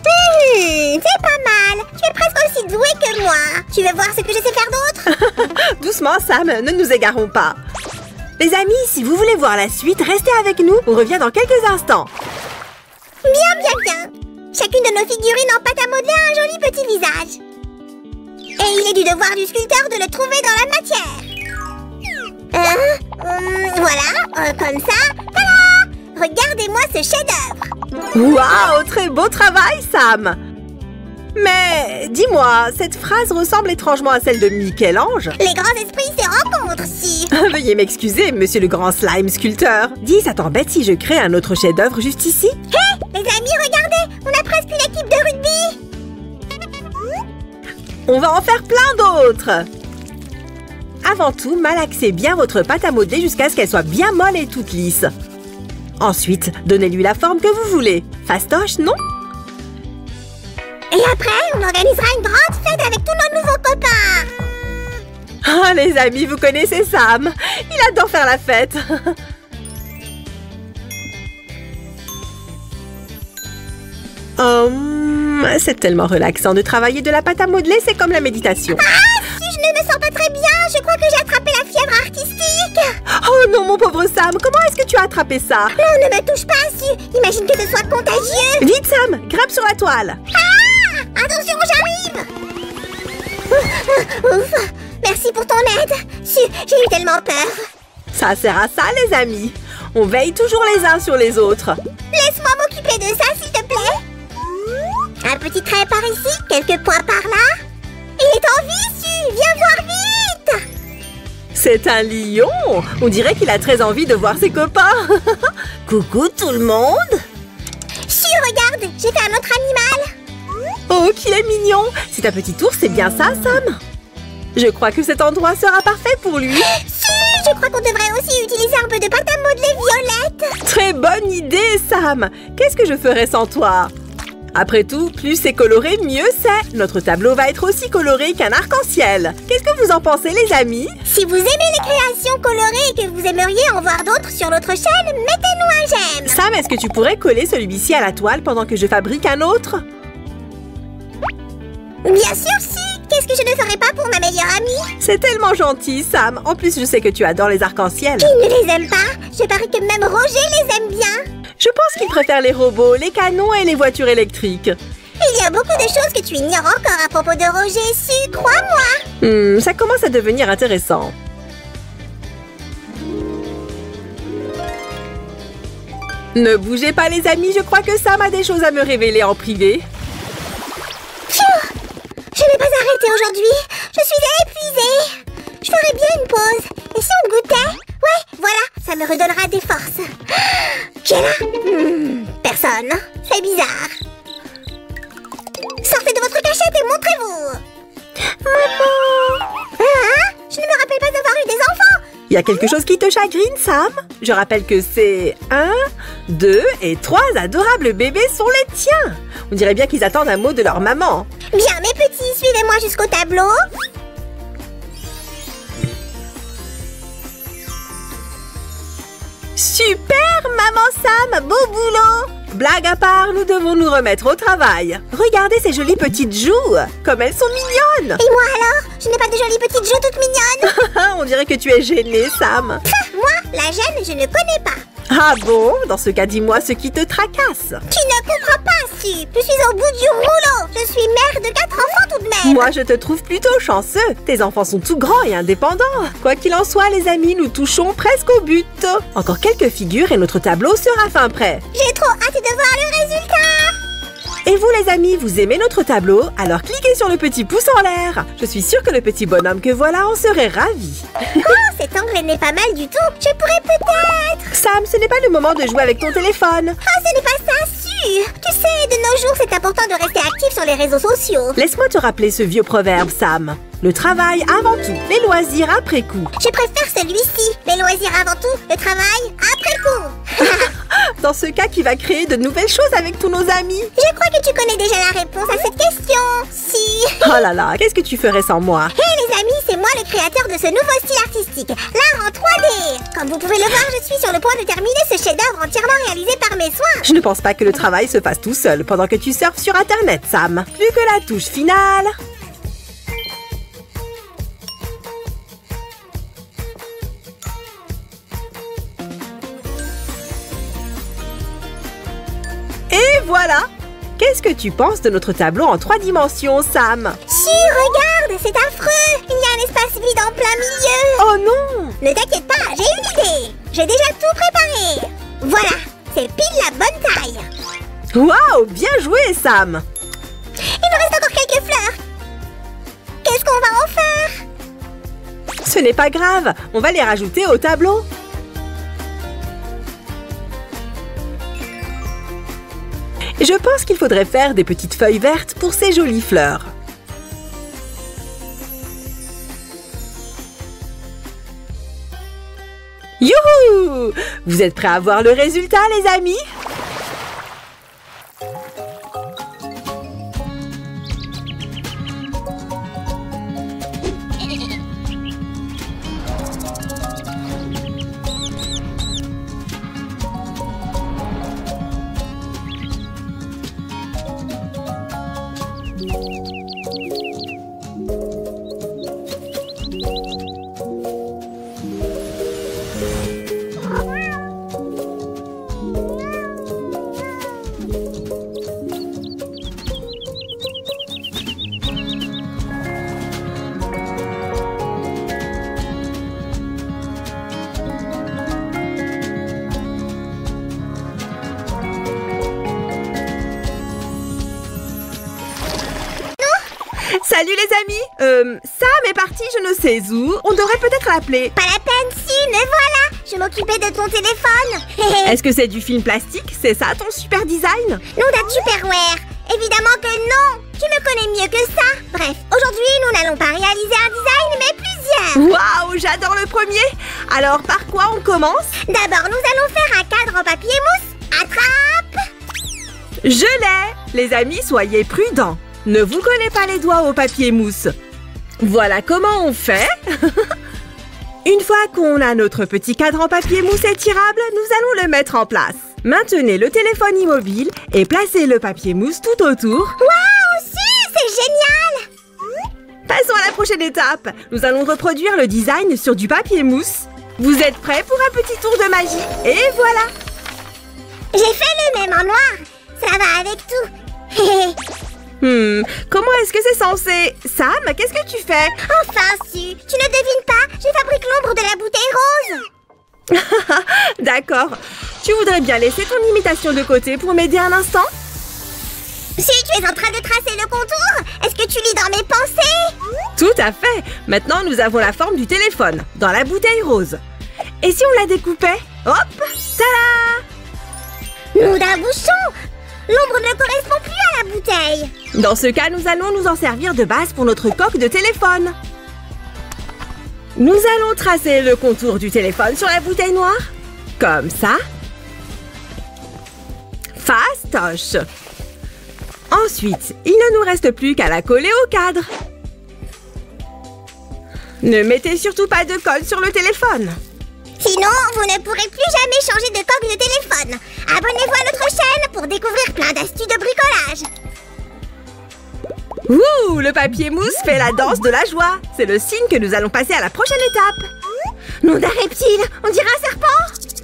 Speaker 2: C'est pas mal. Tu es presque aussi doué que moi. Tu veux voir ce que je sais faire d'autre?
Speaker 1: Doucement, Sam, ne nous égarons pas. Les amis, si vous voulez voir la suite, restez avec nous. On revient dans quelques instants.
Speaker 2: Bien. Chacune de nos figurines en pâte à modeler a un joli petit visage. Et il est du devoir du sculpteur de le trouver dans la matière. Voilà, comme ça. Tada! Regardez-moi ce chef-d'œuvre.
Speaker 1: Waouh, très beau travail, Sam! Mais dis-moi, cette phrase ressemble étrangement à celle de Michel-Ange.
Speaker 2: Les grands esprits se rencontrent, si.
Speaker 1: Veuillez m'excuser, monsieur le grand slime sculpteur. Dis, ça t'embête si je crée un autre chef-d'œuvre juste ici?
Speaker 2: Hé, les amis, regardez, on a presque une équipe de rugby.
Speaker 1: On va en faire plein d'autres! Avant tout, malaxez bien votre pâte à modeler jusqu'à ce qu'elle soit bien molle et toute lisse. Ensuite, donnez-lui la forme que vous voulez. Fastoche, non?
Speaker 2: Et après, on organisera une grande fête avec tous nos nouveaux copains.
Speaker 1: Ah, les amis, vous connaissez Sam. Il adore faire la fête. C'est tellement relaxant de travailler de la pâte à modeler, c'est comme la méditation.
Speaker 2: Ah, si je ne me sens pas très bien, je crois que j'ai attrapé la fièvre artistique.
Speaker 1: Oh non, mon pauvre Sam, comment est-ce que tu as attrapé ça?
Speaker 2: Non, ne me touche pas, Su. Imagine que ce soit contagieux.
Speaker 1: Vite, Sam, grimpe sur la toile.
Speaker 2: Ah, attention, j'arrive. Ouf, merci pour ton aide. Su, j'ai eu tellement peur.
Speaker 1: Ça sert à ça, les amis. On veille toujours les uns sur les autres.
Speaker 2: Laisse-moi m'occuper de ça, s'il te plaît. Un petit trait par ici, quelques points par là. Il est en vie, Su. Viens voir vite.
Speaker 1: C'est un lion. On dirait qu'il a très envie de voir ses copains. Coucou tout le monde.
Speaker 2: Su, regarde, j'ai fait un autre animal.
Speaker 1: Oh, qu'il est mignon. C'est un petit ours, c'est bien ça, Sam? Je crois que cet endroit sera parfait pour lui.
Speaker 2: Su, je crois qu'on devrait aussi utiliser un peu de pâte à modeler violette.
Speaker 1: Très bonne idée, Sam. Qu'est-ce que je ferais sans toi? Après tout, plus c'est coloré, mieux c'est. Notre tableau va être aussi coloré qu'un arc-en-ciel. Qu'est-ce que vous en pensez, les amis?
Speaker 2: Si vous aimez les créations colorées et que vous aimeriez en voir d'autres sur notre chaîne, mettez-nous un j'aime.
Speaker 1: Sam, est-ce que tu pourrais coller celui-ci à la toile pendant que je fabrique un autre?
Speaker 2: Bien sûr, si. Qu'est-ce que je ne ferais pas pour ma meilleure amie?
Speaker 1: C'est tellement gentil, Sam. En plus, je sais que tu adores les arcs-en-ciel.
Speaker 2: Qui ne les aime pas? Je parie que même Roger les aime bien.
Speaker 1: Je pense qu'il préfère les robots, les canons et les voitures électriques.
Speaker 2: Il y a beaucoup de choses que tu ignores encore à propos de Roger, Su, crois-moi.
Speaker 1: Ça commence à devenir intéressant. Ne bougez pas, les amis. Je crois que Sam a des choses à me révéler en privé.
Speaker 2: Pfiou! Je n'ai pas arrêté aujourd'hui. Je suis épuisée. Je ferais bien une pause. Et si on goûtait? Ouais, voilà, ça me redonnera des forces. Qui est là? Personne. C'est bizarre. Sortez de votre cachette et montrez-vous. Maman! Hein? Je ne me rappelle pas avoir eu des enfants.
Speaker 1: Il y a quelque chose qui te chagrine, Sam? Je rappelle que c'est 1, 2 et 3 adorables bébés sont les tiens. On dirait bien qu'ils attendent un mot de leur maman.
Speaker 2: Bien, mes petits, suivez-moi jusqu'au tableau.
Speaker 1: Super, maman Sam, beau boulot! Blague à part, nous devons nous remettre au travail. Regardez ces jolies petites joues, comme elles sont mignonnes.
Speaker 2: Et moi alors? Je n'ai pas de jolies petites joues toutes mignonnes.
Speaker 1: On dirait que tu es gênée, Sam.
Speaker 2: Moi, la gêne, je ne connais pas.
Speaker 1: Ah bon? Dans ce cas, dis-moi ce qui te tracasse.
Speaker 2: Tu ne comprends pas, Su. Je suis au bout du rouleau. Je suis mère de 4 enfants tout de même.
Speaker 1: Moi, je te trouve plutôt chanceux. Tes enfants sont tout grands et indépendants. Quoi qu'il en soit, les amis, nous touchons presque au but. Encore quelques figures et notre tableau sera fin prêt.
Speaker 2: J'ai trop hâte de voir le résultat.
Speaker 1: Et vous, les amis, vous aimez notre tableau? Alors cliquez sur le petit pouce en l'air. Je suis sûre que le petit bonhomme que voilà en serait ravi.
Speaker 2: Oh, cet angle n'est pas mal du tout. Je pourrais peut-être...
Speaker 1: Sam, ce n'est pas le moment de jouer avec ton téléphone.
Speaker 2: Oh, ce n'est pas ça, Su. Tu sais, de nos jours, c'est important de rester actif sur les réseaux sociaux.
Speaker 1: Laisse-moi te rappeler ce vieux proverbe, Sam. Le travail avant tout, les loisirs après coup.
Speaker 2: Je préfère celui-ci. Les loisirs avant tout, le travail après coup.
Speaker 1: Dans ce cas, qui va créer de nouvelles choses avec tous nos amis.
Speaker 2: Je crois que tu connais déjà la réponse à cette question. Si.
Speaker 1: Oh là là, qu'est-ce que tu ferais sans moi?
Speaker 2: Hey les amis, c'est moi le créateur de ce nouveau style artistique, l'art en 3D. Comme vous pouvez le voir, je suis sur le point de terminer ce chef-d'œuvre entièrement réalisé par mes soins.
Speaker 1: Je ne pense pas que le travail se fasse tout seul pendant que tu surfes sur Internet, Sam. Plus que la touche finale. Et voilà! Qu'est-ce que tu penses de notre tableau en 3 dimensions, Sam?
Speaker 2: Chi, regarde, c'est affreux. Il y a un espace vide en plein milieu.
Speaker 1: Oh non!
Speaker 2: Ne t'inquiète pas, j'ai une idée. J'ai déjà tout préparé. Voilà, c'est pile la bonne taille.
Speaker 1: Waouh, bien joué, Sam!
Speaker 2: Il nous reste encore quelques fleurs. Qu'est-ce qu'on va en faire?
Speaker 1: Ce n'est pas grave, on va les rajouter au tableau. Je pense qu'il faudrait faire des petites feuilles vertes pour ces jolies fleurs. Youhou! Vous êtes prêts à voir le résultat, les amis? Salut les amis, Sam est parti je ne sais où. On devrait peut-être l'appeler.
Speaker 2: Pas la peine, si, me voilà. Je m'occupais de ton téléphone.
Speaker 1: Est-ce que c'est du film plastique? C'est ça ton super design?
Speaker 2: Non, d'un Tupperware. Évidemment que non. Tu me connais mieux que ça. Bref, aujourd'hui, nous n'allons pas réaliser un design, mais plusieurs.
Speaker 1: Waouh, j'adore le premier. Alors, par quoi on commence?
Speaker 2: D'abord, nous allons faire un cadre en papier mousse. Attrape.
Speaker 1: Je l'ai. Les amis, soyez prudents. Ne vous collez pas les doigts au papier mousse. Voilà comment on fait. Une fois qu'on a notre petit cadre en papier mousse étirable, nous allons le mettre en place. Maintenez le téléphone immobile et placez le papier mousse tout autour.
Speaker 2: Waouh, c'est génial.
Speaker 1: Passons à la prochaine étape. Nous allons reproduire le design sur du papier mousse. Vous êtes prêts pour un petit tour de magie? Et voilà.
Speaker 2: J'ai fait le même en noir. Ça va avec tout.
Speaker 1: Comment est-ce que c'est censé? Sam, qu'est-ce que tu fais?
Speaker 2: Enfin, tu ne devines pas. Je fabrique l'ombre de la bouteille rose.
Speaker 1: D'accord. Tu voudrais bien laisser ton imitation de côté pour m'aider un instant?
Speaker 2: Si tu es en train de tracer le contour, est-ce que tu lis dans mes pensées?
Speaker 1: Tout à fait. Maintenant, nous avons la forme du téléphone, dans la bouteille rose. Et si on la découpait? Hop! Tada!
Speaker 2: Nous d'un bouchon! L'ombre ne correspond plus à la bouteille.
Speaker 1: Dans ce cas, nous allons nous en servir de base pour notre coque de téléphone. Nous allons tracer le contour du téléphone sur la bouteille noire. Comme ça. Fastoche. Ensuite, il ne nous reste plus qu'à la coller au cadre. Ne mettez surtout pas de colle sur le téléphone.
Speaker 2: Sinon, vous ne pourrez plus jamais changer de coque de téléphone. Abonnez-vous à notre chaîne pour découvrir plein d'astuces de bricolage.
Speaker 1: Ouh, le papier mousse fait la danse de la joie. C'est le signe que nous allons passer à la prochaine étape.
Speaker 2: Nom d'un reptile, on dirait un serpent.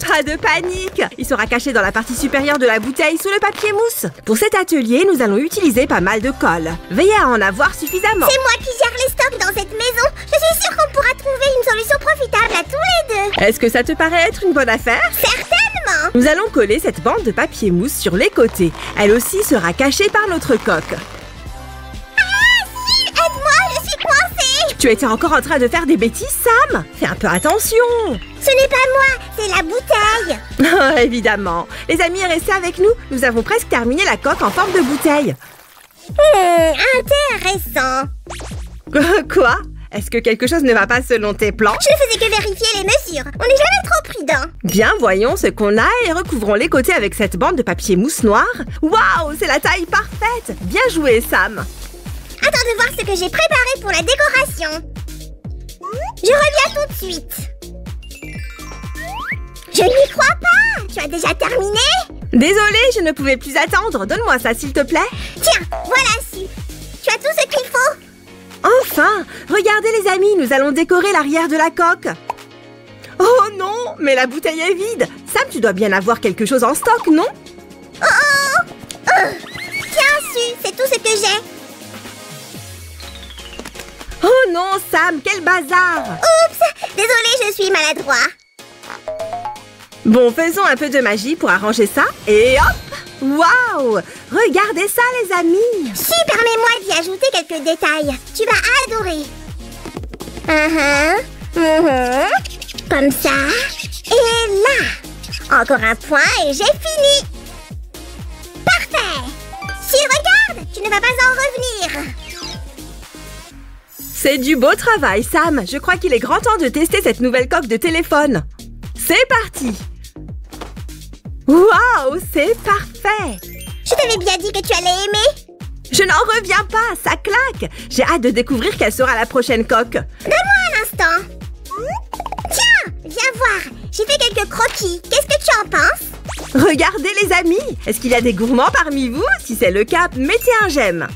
Speaker 1: Pas de panique. Il sera caché dans la partie supérieure de la bouteille sous le papier mousse. Pour cet atelier, nous allons utiliser pas mal de colle. Veillez à en avoir suffisamment.
Speaker 2: C'est moi qui gère les stocks dans cette maison. Je suis sûre qu'on pourra trouver une solution profitable à tous les deux.
Speaker 1: Est-ce que ça te paraît être une bonne affaire?
Speaker 2: Certainement.
Speaker 1: Nous allons coller cette bande de papier mousse sur les côtés. Elle aussi sera cachée par notre coque.
Speaker 2: Aide-moi, je suis coincée.
Speaker 1: Tu étais encore en train de faire des bêtises, Sam? Fais un peu attention.
Speaker 2: Ce n'est pas moi, c'est la bouteille.
Speaker 1: Évidemment. Les amis, restez avec nous. Nous avons presque terminé la coque en forme de bouteille.
Speaker 2: Intéressant.
Speaker 1: Quoi? Est-ce que quelque chose ne va pas selon tes plans?
Speaker 2: Je ne faisais que vérifier les mesures. On n'est jamais trop prudent.
Speaker 1: Bien, voyons ce qu'on a et recouvrons les côtés avec cette bande de papier mousse noir. Waouh, c'est la taille parfaite. Bien joué, Sam.
Speaker 2: Attends de voir ce que j'ai préparé pour la décoration. Je reviens tout de suite. Je n'y crois pas. Tu as déjà terminé?
Speaker 1: Désolée, je ne pouvais plus attendre. Donne-moi ça, s'il te plaît.
Speaker 2: Tiens, voilà, Sue. Tu as tout ce qu'il faut?
Speaker 1: Enfin! Regardez, les amis, nous allons décorer l'arrière de la coque. Oh non, mais la bouteille est vide. Sam, tu dois bien avoir quelque chose en stock, non?
Speaker 2: Tiens
Speaker 1: non, Sam, quel bazar!
Speaker 2: Oups, désolée, je suis maladroit.
Speaker 1: Bon, faisons un peu de magie pour arranger ça. Et hop! Waouh! Regardez ça, les amis!
Speaker 2: Si, permets-moi d'y ajouter quelques détails. Tu vas adorer. Comme ça. Et là. Encore un point et j'ai fini. Parfait. Si, regarde, tu ne vas pas en revenir.
Speaker 1: C'est du beau travail, Sam. Je crois qu'il est grand temps de tester cette nouvelle coque de téléphone. C'est parti! Waouh, c'est parfait!
Speaker 2: Je t'avais bien dit que tu allais aimer.
Speaker 1: Je n'en reviens pas, ça claque! J'ai hâte de découvrir quelle sera la prochaine coque.
Speaker 2: Donne-moi un instant. Tiens, viens voir. J'ai fait quelques croquis. Qu'est-ce que tu en penses?
Speaker 1: Regardez les amis! Est-ce qu'il y a des gourmands parmi vous? Si c'est le cas, mettez un j'aime.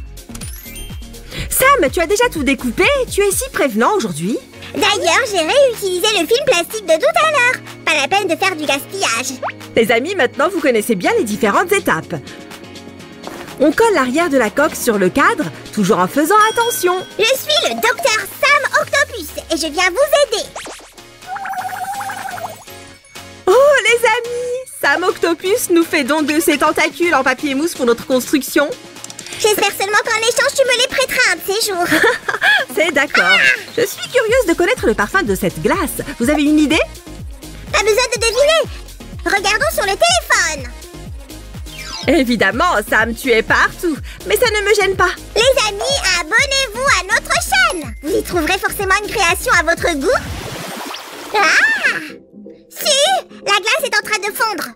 Speaker 1: Sam, tu as déjà tout découpé? Tu es si prévenant aujourd'hui.
Speaker 2: D'ailleurs, j'ai réutilisé le film plastique de tout à l'heure. Pas la peine de faire du gaspillage.
Speaker 1: Les amis, maintenant vous connaissez bien les différentes étapes. On colle l'arrière de la coque sur le cadre, toujours en faisant attention.
Speaker 2: Je suis le docteur Sam Octopus et je viens vous aider.
Speaker 1: Oh les amis! Sam Octopus nous fait don de ses tentacules en papier mousse pour notre construction.
Speaker 2: J'espère seulement qu'en échange, tu me les prêteras un de ces jours.
Speaker 1: C'est d'accord. Je suis curieuse de connaître le parfum de cette glace. Vous avez une idée?
Speaker 2: Pas besoin de deviner. Regardons sur le téléphone.
Speaker 1: Évidemment, Sam, tu es partout. Mais ça ne me gêne pas.
Speaker 2: Les amis, abonnez-vous à notre chaîne. Vous y trouverez forcément une création à votre goût. Ah! Si! La glace est en train de fondre.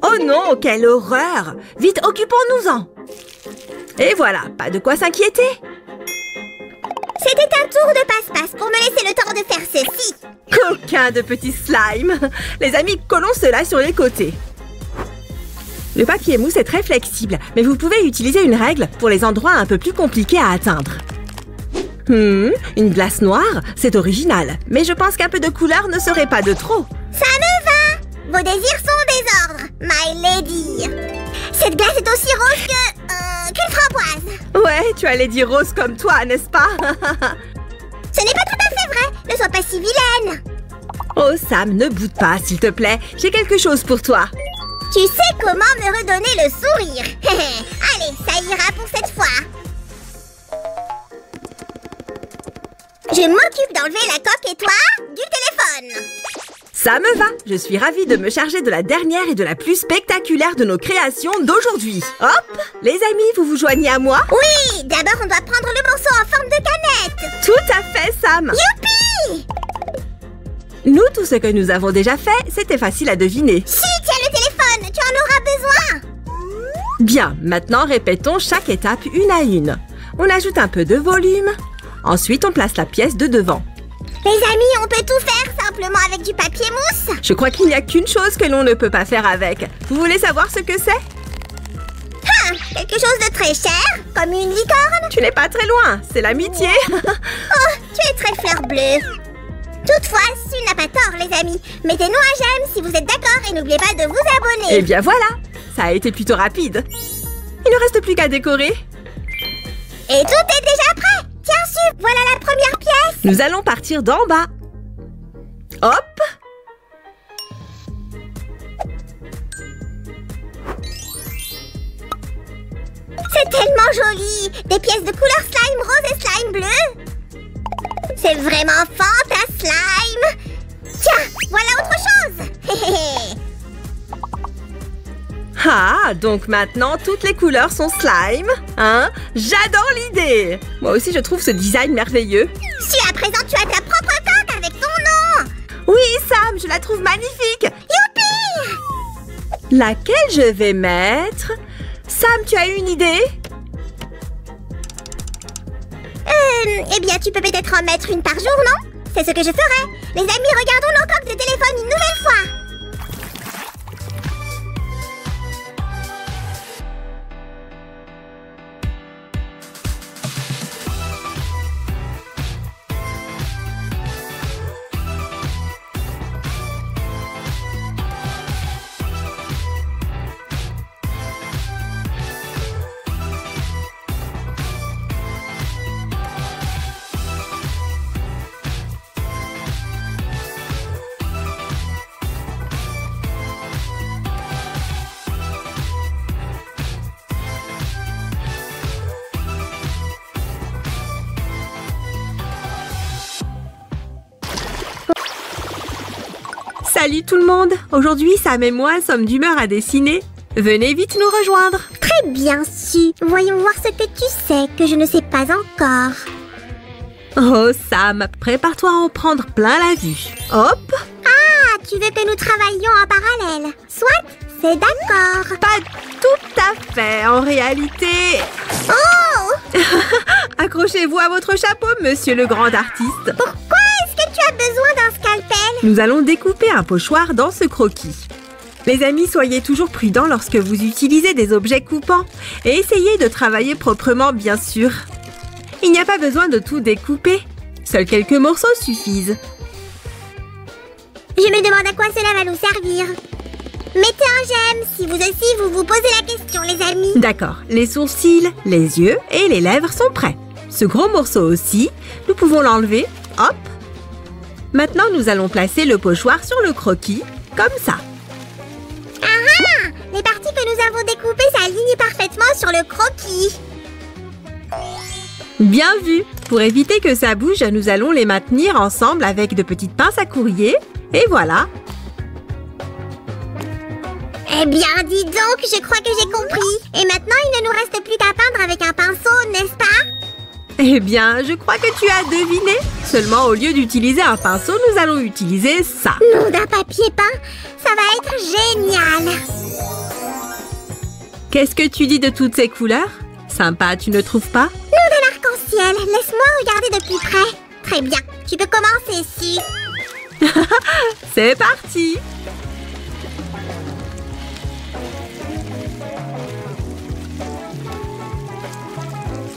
Speaker 1: Oh non, quelle horreur! Vite, occupons-nous-en. Et voilà, pas de quoi s'inquiéter.
Speaker 2: C'était un tour de passe-passe pour me laisser le temps de faire ceci.
Speaker 1: Coquin de petits slimes. Les amis, collons cela sur les côtés. Le papier mousse est très flexible, mais vous pouvez utiliser une règle pour les endroits un peu plus compliqués à atteindre. Une glace noire, c'est original, mais je pense qu'un peu de couleur ne serait pas de trop.
Speaker 2: Ça me va. Vos désirs sont désordre, my lady. Cette glace est aussi rose qu'une framboise.
Speaker 1: Ouais, tu allais dire rose comme toi, n'est-ce pas?
Speaker 2: Ce n'est pas tout à fait vrai. Ne sois pas si vilaine.
Speaker 1: Oh Sam, ne boude pas, s'il te plaît. J'ai quelque chose pour toi.
Speaker 2: Tu sais comment me redonner le sourire. Allez, ça ira pour cette fois. Je m'occupe d'enlever la coque et toi, du téléphone.
Speaker 1: Ça me va. Je suis ravie de me charger de la dernière et de la plus spectaculaire de nos créations d'aujourd'hui. Hop! Les amis, vous vous joignez à moi?
Speaker 2: Oui, d'abord on doit prendre le morceau en forme de canette.
Speaker 1: Tout à fait, Sam.
Speaker 2: Youpi!
Speaker 1: Nous, tout ce que nous avons déjà fait, c'était facile à deviner.
Speaker 2: Si, tiens le téléphone, tu en auras besoin.
Speaker 1: Bien, maintenant répétons chaque étape une à une. On ajoute un peu de volume. Ensuite, on place la pièce de devant.
Speaker 2: Les amis, on peut tout faire simplement avec du papier mousse.
Speaker 1: Je crois qu'il n'y a qu'une chose que l'on ne peut pas faire avec. Vous voulez savoir ce que c'est?
Speaker 2: Ah, quelque chose de très cher, comme une licorne.
Speaker 1: Tu n'es pas très loin, c'est l'amitié.
Speaker 2: Oh, tu es très fleur bleue. Toutefois, Sue n'a pas tort, les amis. Mettez-nous un j'aime si vous êtes d'accord et n'oubliez pas de vous abonner.
Speaker 1: Eh bien voilà, ça a été plutôt rapide. Il ne reste plus qu'à décorer.
Speaker 2: Et tout est déjà prêt. Tiens, Sue, voilà la première pièce.
Speaker 1: Nous allons partir d'en bas. Hop!
Speaker 2: C'est tellement joli. Des pièces de couleur slime rose et slime bleu. C'est vraiment fantaslime. Tiens, voilà autre chose.
Speaker 1: Ah, donc maintenant toutes les couleurs sont slime, hein? J'adore l'idée! Moi aussi je trouve ce design merveilleux.
Speaker 2: Sue, à présent tu as ta propre coque avec ton nom.
Speaker 1: Oui, Sam, je la trouve magnifique!
Speaker 2: Youpi!
Speaker 1: Laquelle je vais mettre? Sam, tu as une idée?
Speaker 2: Eh bien, tu peux peut-être en mettre une par jour, non? C'est ce que je ferai. Les amis, regardons nos coques de téléphone une nouvelle fois.
Speaker 1: Salut tout le monde! Aujourd'hui, Sam et moi sommes d'humeur à dessiner. Venez vite nous rejoindre!
Speaker 2: Très bien su. Voyons voir ce que tu sais que je ne sais pas encore.
Speaker 1: Oh Sam, prépare-toi à en prendre plein la vue. Hop!
Speaker 2: Ah, tu veux que nous travaillions en parallèle? Soit, c'est d'accord.
Speaker 1: Pas tout à fait, en réalité.
Speaker 2: Oh!
Speaker 1: Accrochez-vous à votre chapeau, monsieur le grand artiste.
Speaker 2: Pourquoi est-ce que tu as besoin d'un scalpel?
Speaker 1: Nous allons découper un pochoir dans ce croquis. Les amis, soyez toujours prudents lorsque vous utilisez des objets coupants et essayez de travailler proprement, bien sûr. Il n'y a pas besoin de tout découper. Seuls quelques morceaux suffisent.
Speaker 2: Je me demande à quoi cela va nous servir. Mettez un j'aime si vous aussi vous posez la question, les amis.
Speaker 1: D'accord, les sourcils, les yeux et les lèvres sont prêts. Ce gros morceau aussi, nous pouvons l'enlever. Hop! Maintenant, nous allons placer le pochoir sur le croquis, comme ça.
Speaker 2: Ah! Les parties que nous avons découpées s'alignent parfaitement sur le croquis.
Speaker 1: Bien vu! Pour éviter que ça bouge, nous allons les maintenir ensemble avec de petites pinces à courrier. Et voilà!
Speaker 2: Eh bien, dis donc, je crois que j'ai compris. Et maintenant, il ne nous reste plus qu'à peindre avec un pinceau, n'est-ce pas?
Speaker 1: Eh bien, je crois que tu as deviné. Seulement, au lieu d'utiliser un pinceau, nous allons utiliser ça.
Speaker 2: Non, d'un papier peint, ça va être génial.
Speaker 1: Qu'est-ce que tu dis de toutes ces couleurs? Sympa, tu ne trouves pas?
Speaker 2: Non, de l'arc-en-ciel. Laisse-moi regarder de plus près. Très bien, tu peux commencer, si.
Speaker 1: C'est parti!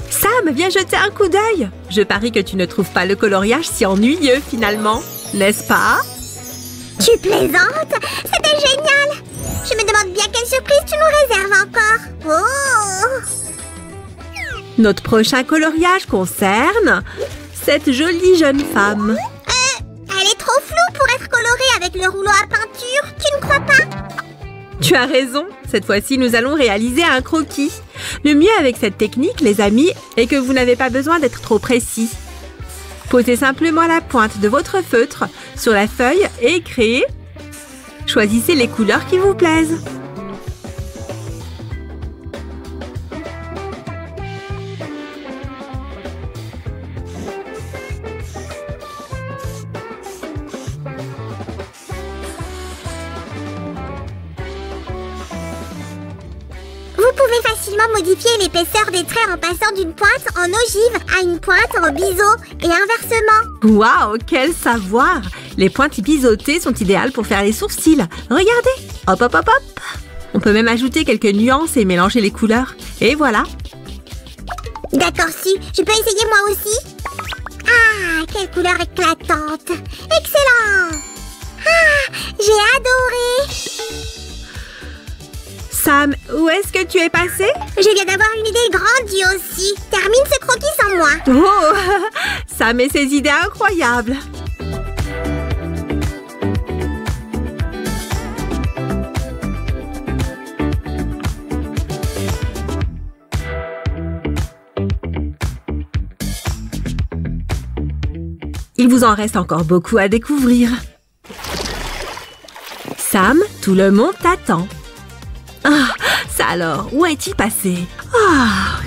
Speaker 1: Sam, viens jeter un coup d'œil. Je parie que tu ne trouves pas le coloriage si ennuyeux finalement, n'est-ce pas?
Speaker 2: Tu plaisantes? C'était génial. Je me demande bien quelle surprise tu nous réserves encore. Oh!
Speaker 1: Notre prochain coloriage concerne cette jolie jeune femme.
Speaker 2: Elle est trop floue pour être colorée avec le rouleau à peinture, tu ne crois pas?
Speaker 1: Tu as raison, cette fois-ci nous allons réaliser un croquis. Le mieux avec cette technique, les amis, est que vous n'avez pas besoin d'être trop précis. Posez simplement la pointe de votre feutre sur la feuille et créez. Choisissez les couleurs qui vous plaisent.
Speaker 2: Vous pouvez facilement modifier l'épaisseur des traits en passant d'une pointe en ogive à une pointe en biseau et inversement.
Speaker 1: Waouh, quel savoir! Les pointes biseautées sont idéales pour faire les sourcils. Regardez! Hop, hop, hop, hop! On peut même ajouter quelques nuances et mélanger les couleurs. Et voilà!
Speaker 2: D'accord, si. Je peux essayer moi aussi? Ah, quelle couleur éclatante! Excellent! Ah, j'ai adoré!
Speaker 1: Sam, où est-ce que tu es passé?
Speaker 2: Je viens d'avoir une idée grandiose aussi. Termine ce croquis sans moi.
Speaker 1: Oh! Sam et ses idées incroyables! Il vous en reste encore beaucoup à découvrir. Sam, tout le monde t'attend. Ah, ça alors, où est-il passé? Ah,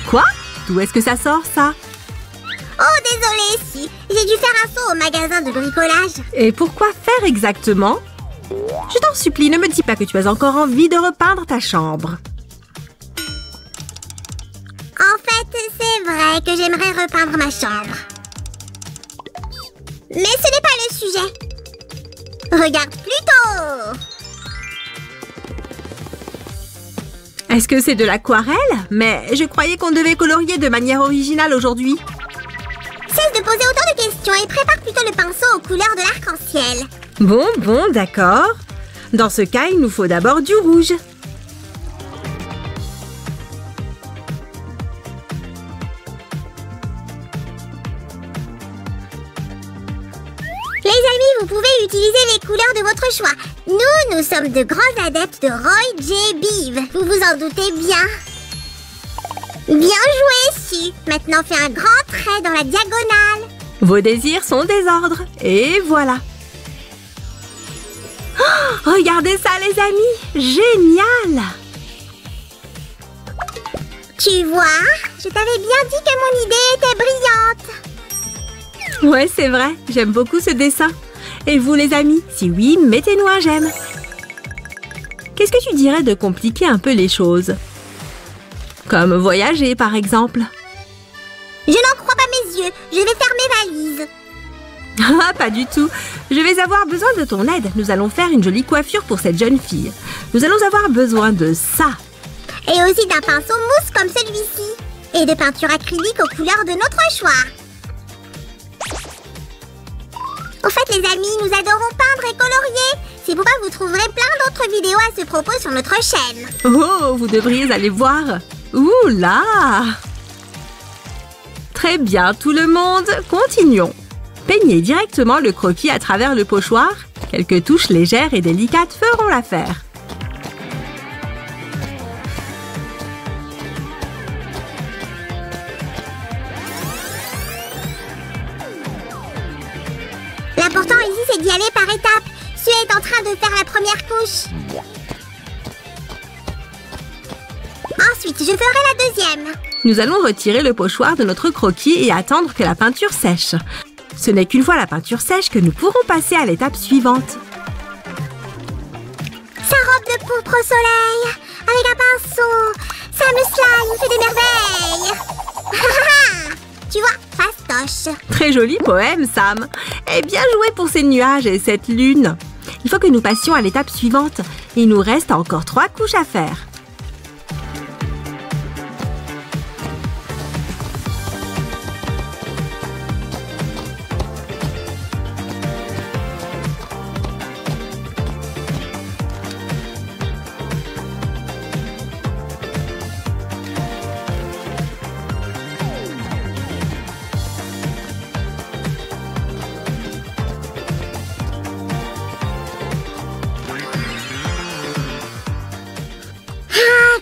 Speaker 1: quoi? D'où est-ce que ça sort, ça?
Speaker 2: Oh, désolé, si. J'ai dû faire un saut au magasin de bricolage.
Speaker 1: Et pourquoi faire exactement? Je t'en supplie, ne me dis pas que tu as encore envie de repeindre ta chambre.
Speaker 2: En fait, c'est vrai que j'aimerais repeindre ma chambre. Mais ce n'est pas le sujet. Regarde plutôt.
Speaker 1: Est-ce que c'est de l'aquarelle? Mais je croyais qu'on devait colorier de manière originale aujourd'hui.
Speaker 2: Cesse de poser autant de questions et prépare plutôt le pinceau aux couleurs de l'arc-en-ciel.
Speaker 1: Bon, d'accord. Dans ce cas, il nous faut d'abord du rouge.
Speaker 2: Les amis, vous pouvez utiliser les couleurs de votre choix. Nous sommes de grands adeptes de Roy J. Biv. Vous vous en doutez bien. Bien joué, Su. Maintenant, fais un grand trait dans la diagonale.
Speaker 1: Vos désirs sont des ordres. Et voilà. Oh, regardez ça, les amis! Génial!
Speaker 2: Tu vois, je t'avais bien dit que mon idée était brillante.
Speaker 1: Ouais, c'est vrai, j'aime beaucoup ce dessin. Et vous, les amis, si oui, mettez-nous un j'aime. Qu'est-ce que tu dirais de compliquer un peu les choses? Comme voyager, par exemple.
Speaker 2: Je n'en crois pas mes yeux, je vais faire mes valises.
Speaker 1: Ah, pas du tout. Je vais avoir besoin de ton aide. Nous allons faire une jolie coiffure pour cette jeune fille. Nous allons avoir besoin de ça.
Speaker 2: Et aussi d'un pinceau mousse comme celui-ci. Et de peinture acrylique aux couleurs de notre choix. Au fait, les amis, nous adorons peindre et colorier. C'est pourquoi vous trouverez plein d'autres vidéos à ce propos sur notre chaîne.
Speaker 1: Oh, vous devriez aller voir. Ouh là! Très bien, tout le monde, continuons. Peignez directement le croquis à travers le pochoir. Quelques touches légères et délicates feront l'affaire.
Speaker 2: L'important ici, c'est d'y aller par étapes. Sue est en train de faire la première couche. Ensuite, je ferai la deuxième.
Speaker 1: Nous allons retirer le pochoir de notre croquis et attendre que la peinture sèche. Ce n'est qu'une fois la peinture sèche que nous pourrons passer à l'étape suivante.
Speaker 2: Sa robe de pourpre au soleil, avec un pinceau. Sam le slime fait des merveilles. Tu vois, fastoche.
Speaker 1: Très joli poème, Sam. Et bien joué pour ces nuages et cette lune. Il faut que nous passions à l'étape suivante. Il nous reste encore 3 couches à faire.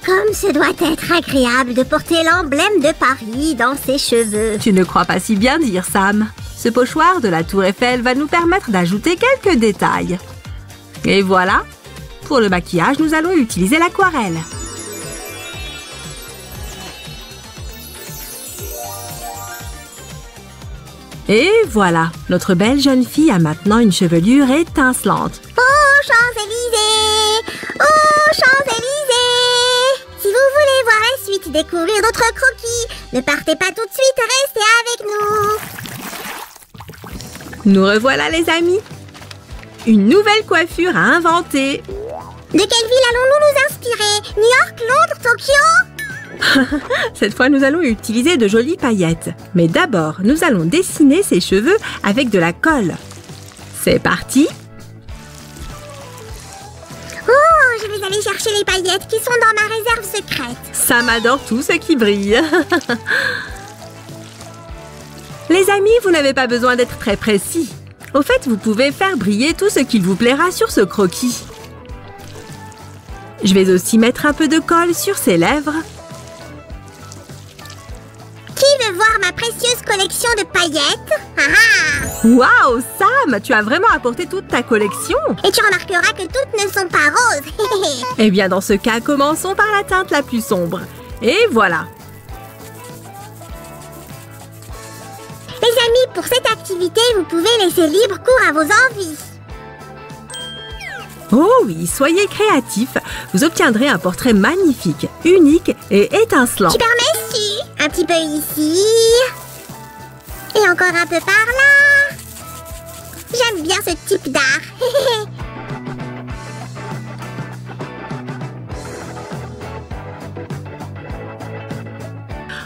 Speaker 2: Comme ce doit être agréable de porter l'emblème de Paris dans ses cheveux.
Speaker 1: Tu ne crois pas si bien dire, Sam. Ce pochoir de la Tour Eiffel va nous permettre d'ajouter quelques détails. Et voilà. Pour le maquillage, nous allons utiliser l'aquarelle. Et voilà, notre belle jeune fille a maintenant une chevelure étincelante.
Speaker 2: Oh, Champs-Élysées! Oh, Champs-Élysées! Si vous voulez voir la suite, découvrir d'autres croquis, ne partez pas tout de suite, restez avec nous.
Speaker 1: Nous revoilà, les amis. Une nouvelle coiffure à inventer.
Speaker 2: De quelle ville allons-nous nous inspirer? New York, Londres, Tokyo?
Speaker 1: Cette fois, nous allons utiliser de jolies paillettes. Mais d'abord, nous allons dessiner ses cheveux avec de la colle. C'est parti!
Speaker 2: Oh, je vais aller chercher les paillettes qui sont dans ma réserve secrète.
Speaker 1: Sam adore tout ce qui brille. Les amis, vous n'avez pas besoin d'être très précis. Au fait, vous pouvez faire briller tout ce qu'il vous plaira sur ce croquis. Je vais aussi mettre un peu de colle sur ses lèvres.
Speaker 2: Qui veut voir ma précieuse collection de paillettes?
Speaker 1: Waouh, Sam, tu as vraiment apporté toute ta collection.
Speaker 2: Et tu remarqueras que toutes ne sont pas roses.
Speaker 1: Eh bien, dans ce cas, commençons par la teinte la plus sombre. Et voilà.
Speaker 2: Les amis, pour cette activité, vous pouvez laisser libre cours à vos envies.
Speaker 1: Oh oui, soyez créatifs. Vous obtiendrez un portrait magnifique, unique et étincelant.
Speaker 2: Tu permets, Su? Un petit peu ici. Et encore un peu par là. J'aime bien ce type d'art.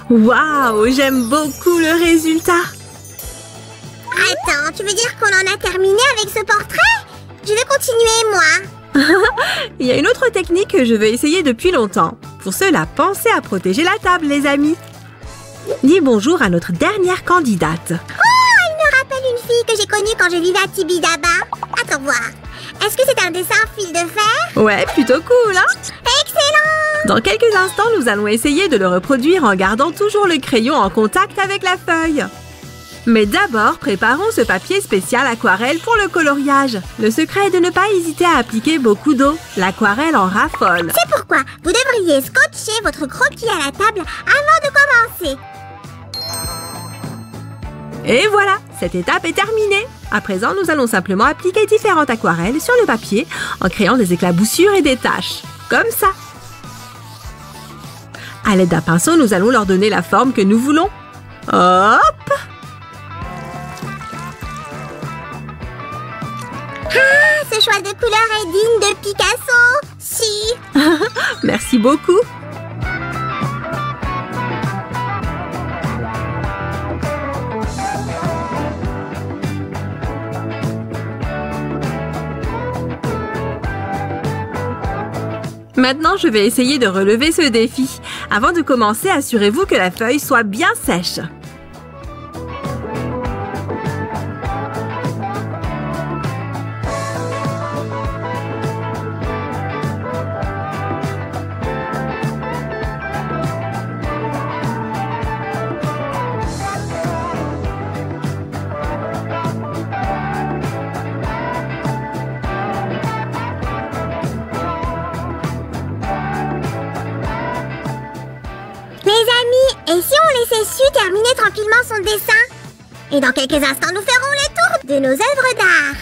Speaker 1: Waouh, j'aime beaucoup le résultat.
Speaker 2: Attends, tu veux dire qu'on en a terminé avec ce portrait? Je vais continuer, moi.
Speaker 1: Il y a une autre technique que je veux essayer depuis longtemps. Pour cela, pensez à protéger la table, les amis. Dis bonjour à notre dernière candidate.
Speaker 2: Oh, elle me rappelle une fille que j'ai connue quand je vivais à Tibidaba. Attends voir. Est-ce que c'est un dessin fil de fer?
Speaker 1: Ouais, plutôt cool, hein?
Speaker 2: Excellent!
Speaker 1: Dans quelques instants, nous allons essayer de le reproduire en gardant toujours le crayon en contact avec la feuille. Mais d'abord, préparons ce papier spécial aquarelle pour le coloriage. Le secret est de ne pas hésiter à appliquer beaucoup d'eau. L'aquarelle en raffole.
Speaker 2: C'est pourquoi vous devriez scotcher votre croquis à la table avant de commencer.
Speaker 1: Et voilà, cette étape est terminée. À présent, nous allons simplement appliquer différentes aquarelles sur le papier en créant des éclaboussures et des taches. Comme ça. À l'aide d'un pinceau, nous allons leur donner la forme que nous voulons. Hop!
Speaker 2: Ah, ce choix de couleur est digne de Picasso. Si.
Speaker 1: Merci beaucoup. Maintenant, je vais essayer de relever ce défi. Avant de commencer, assurez-vous que la feuille soit bien sèche.
Speaker 2: Et si on laissait Sue terminer tranquillement son dessin? Et dans quelques instants, nous ferons les tours de nos œuvres d'art.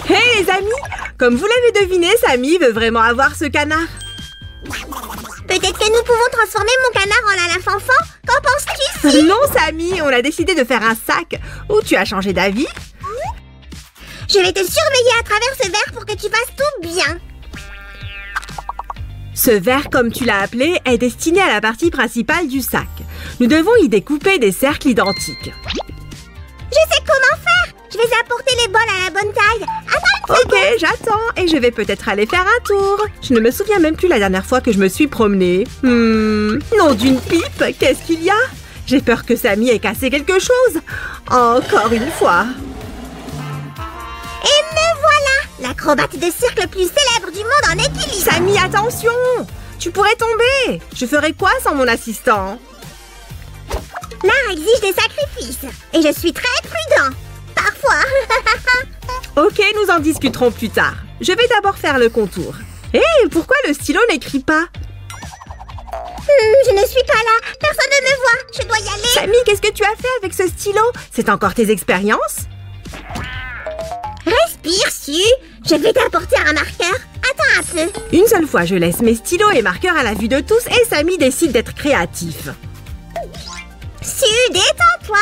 Speaker 1: Hey les amis! Comme vous l'avez deviné, Sammy veut vraiment avoir ce canard.
Speaker 2: Peut-être que nous pouvons transformer mon canard en Lala Fanfan? Qu'en penses-tu, Si?
Speaker 1: Non, Sammy, on a décidé de faire un sac. Ou tu as changé d'avis?
Speaker 2: Je vais te surveiller à travers ce verre pour que tu fasses tout bien.
Speaker 1: Ce verre, comme tu l'as appelé, est destiné à la partie principale du sac. Nous devons y découper des cercles identiques.
Speaker 2: Je sais comment faire. Je vais apporter les bols à la bonne taille. Attends une
Speaker 1: Ok, j'attends et je vais peut-être aller faire un tour. Je ne me souviens même plus la dernière fois que je me suis promenée. Nom d'une pipe, qu'est-ce qu'il y a? J'ai peur que Sammy ait cassé quelque chose. Encore une fois.
Speaker 2: Et me voilà, l'acrobate de cirque le plus célèbre du monde en équilibre.
Speaker 1: Sammy, attention! Tu pourrais tomber. Je ferais quoi sans mon assistant?
Speaker 2: L'art exige des sacrifices. Et je suis très prudent. Parfois.
Speaker 1: Ok, nous en discuterons plus tard. Je vais d'abord faire le contour. Hé, pourquoi le stylo n'écrit pas?
Speaker 2: Je ne suis pas là. Personne ne me voit. Je dois y aller.
Speaker 1: Sammy, qu'est-ce que tu as fait avec ce stylo? C'est encore tes expériences?
Speaker 2: Respire, Sue. Je vais t'apporter un marqueur. Attends un peu.
Speaker 1: Une seule fois, je laisse mes stylos et marqueurs à la vue de tous et Sammy décide d'être créatif.
Speaker 2: Sue, détends-toi.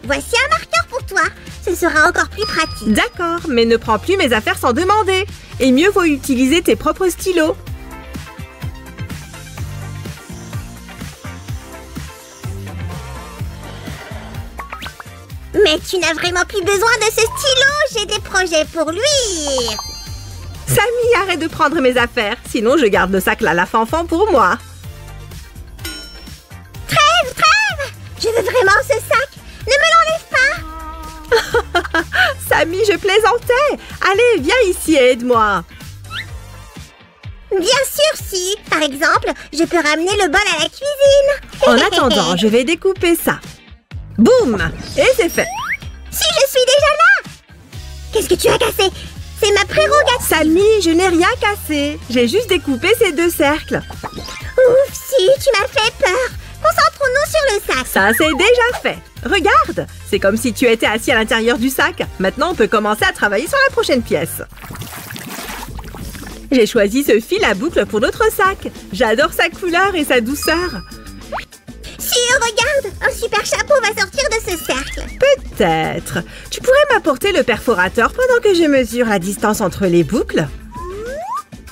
Speaker 2: Voici un marqueur pour toi. Ce sera encore plus pratique.
Speaker 1: D'accord, mais ne prends plus mes affaires sans demander. Et mieux vaut utiliser tes propres stylos.
Speaker 2: Mais tu n'as vraiment plus besoin de ce stylo. J'ai des projets pour lui.
Speaker 1: Sammy, arrête de prendre mes affaires. Sinon, je garde le sac Lala Fanfan pour moi.
Speaker 2: Trêve, trêve. Je veux vraiment ce sac. Ne me l'enlève pas.
Speaker 1: Sammy, je plaisantais. Allez, viens ici et aide-moi.
Speaker 2: Bien sûr, si. Par exemple, je peux ramener le bol à la cuisine.
Speaker 1: En attendant, je vais découper ça. Boum! Et c'est fait.
Speaker 2: Si, je suis déjà là. Qu'est-ce que tu as cassé? C'est ma prérogative.
Speaker 1: Sammy, je n'ai rien cassé. J'ai juste découpé ces deux cercles.
Speaker 2: Ouf, si, tu m'as fait peur. Concentrons-nous sur le sac.
Speaker 1: Ça, c'est déjà fait. Regarde, c'est comme si tu étais assis à l'intérieur du sac. Maintenant, on peut commencer à travailler sur la prochaine pièce. J'ai choisi ce fil à boucle pour notre sac. J'adore sa couleur et sa douceur.
Speaker 2: Si, regarde, un super chapeau va sortir de ce cercle.
Speaker 1: Peut-être. Tu pourrais m'apporter le perforateur pendant que je mesure la distance entre les boucles?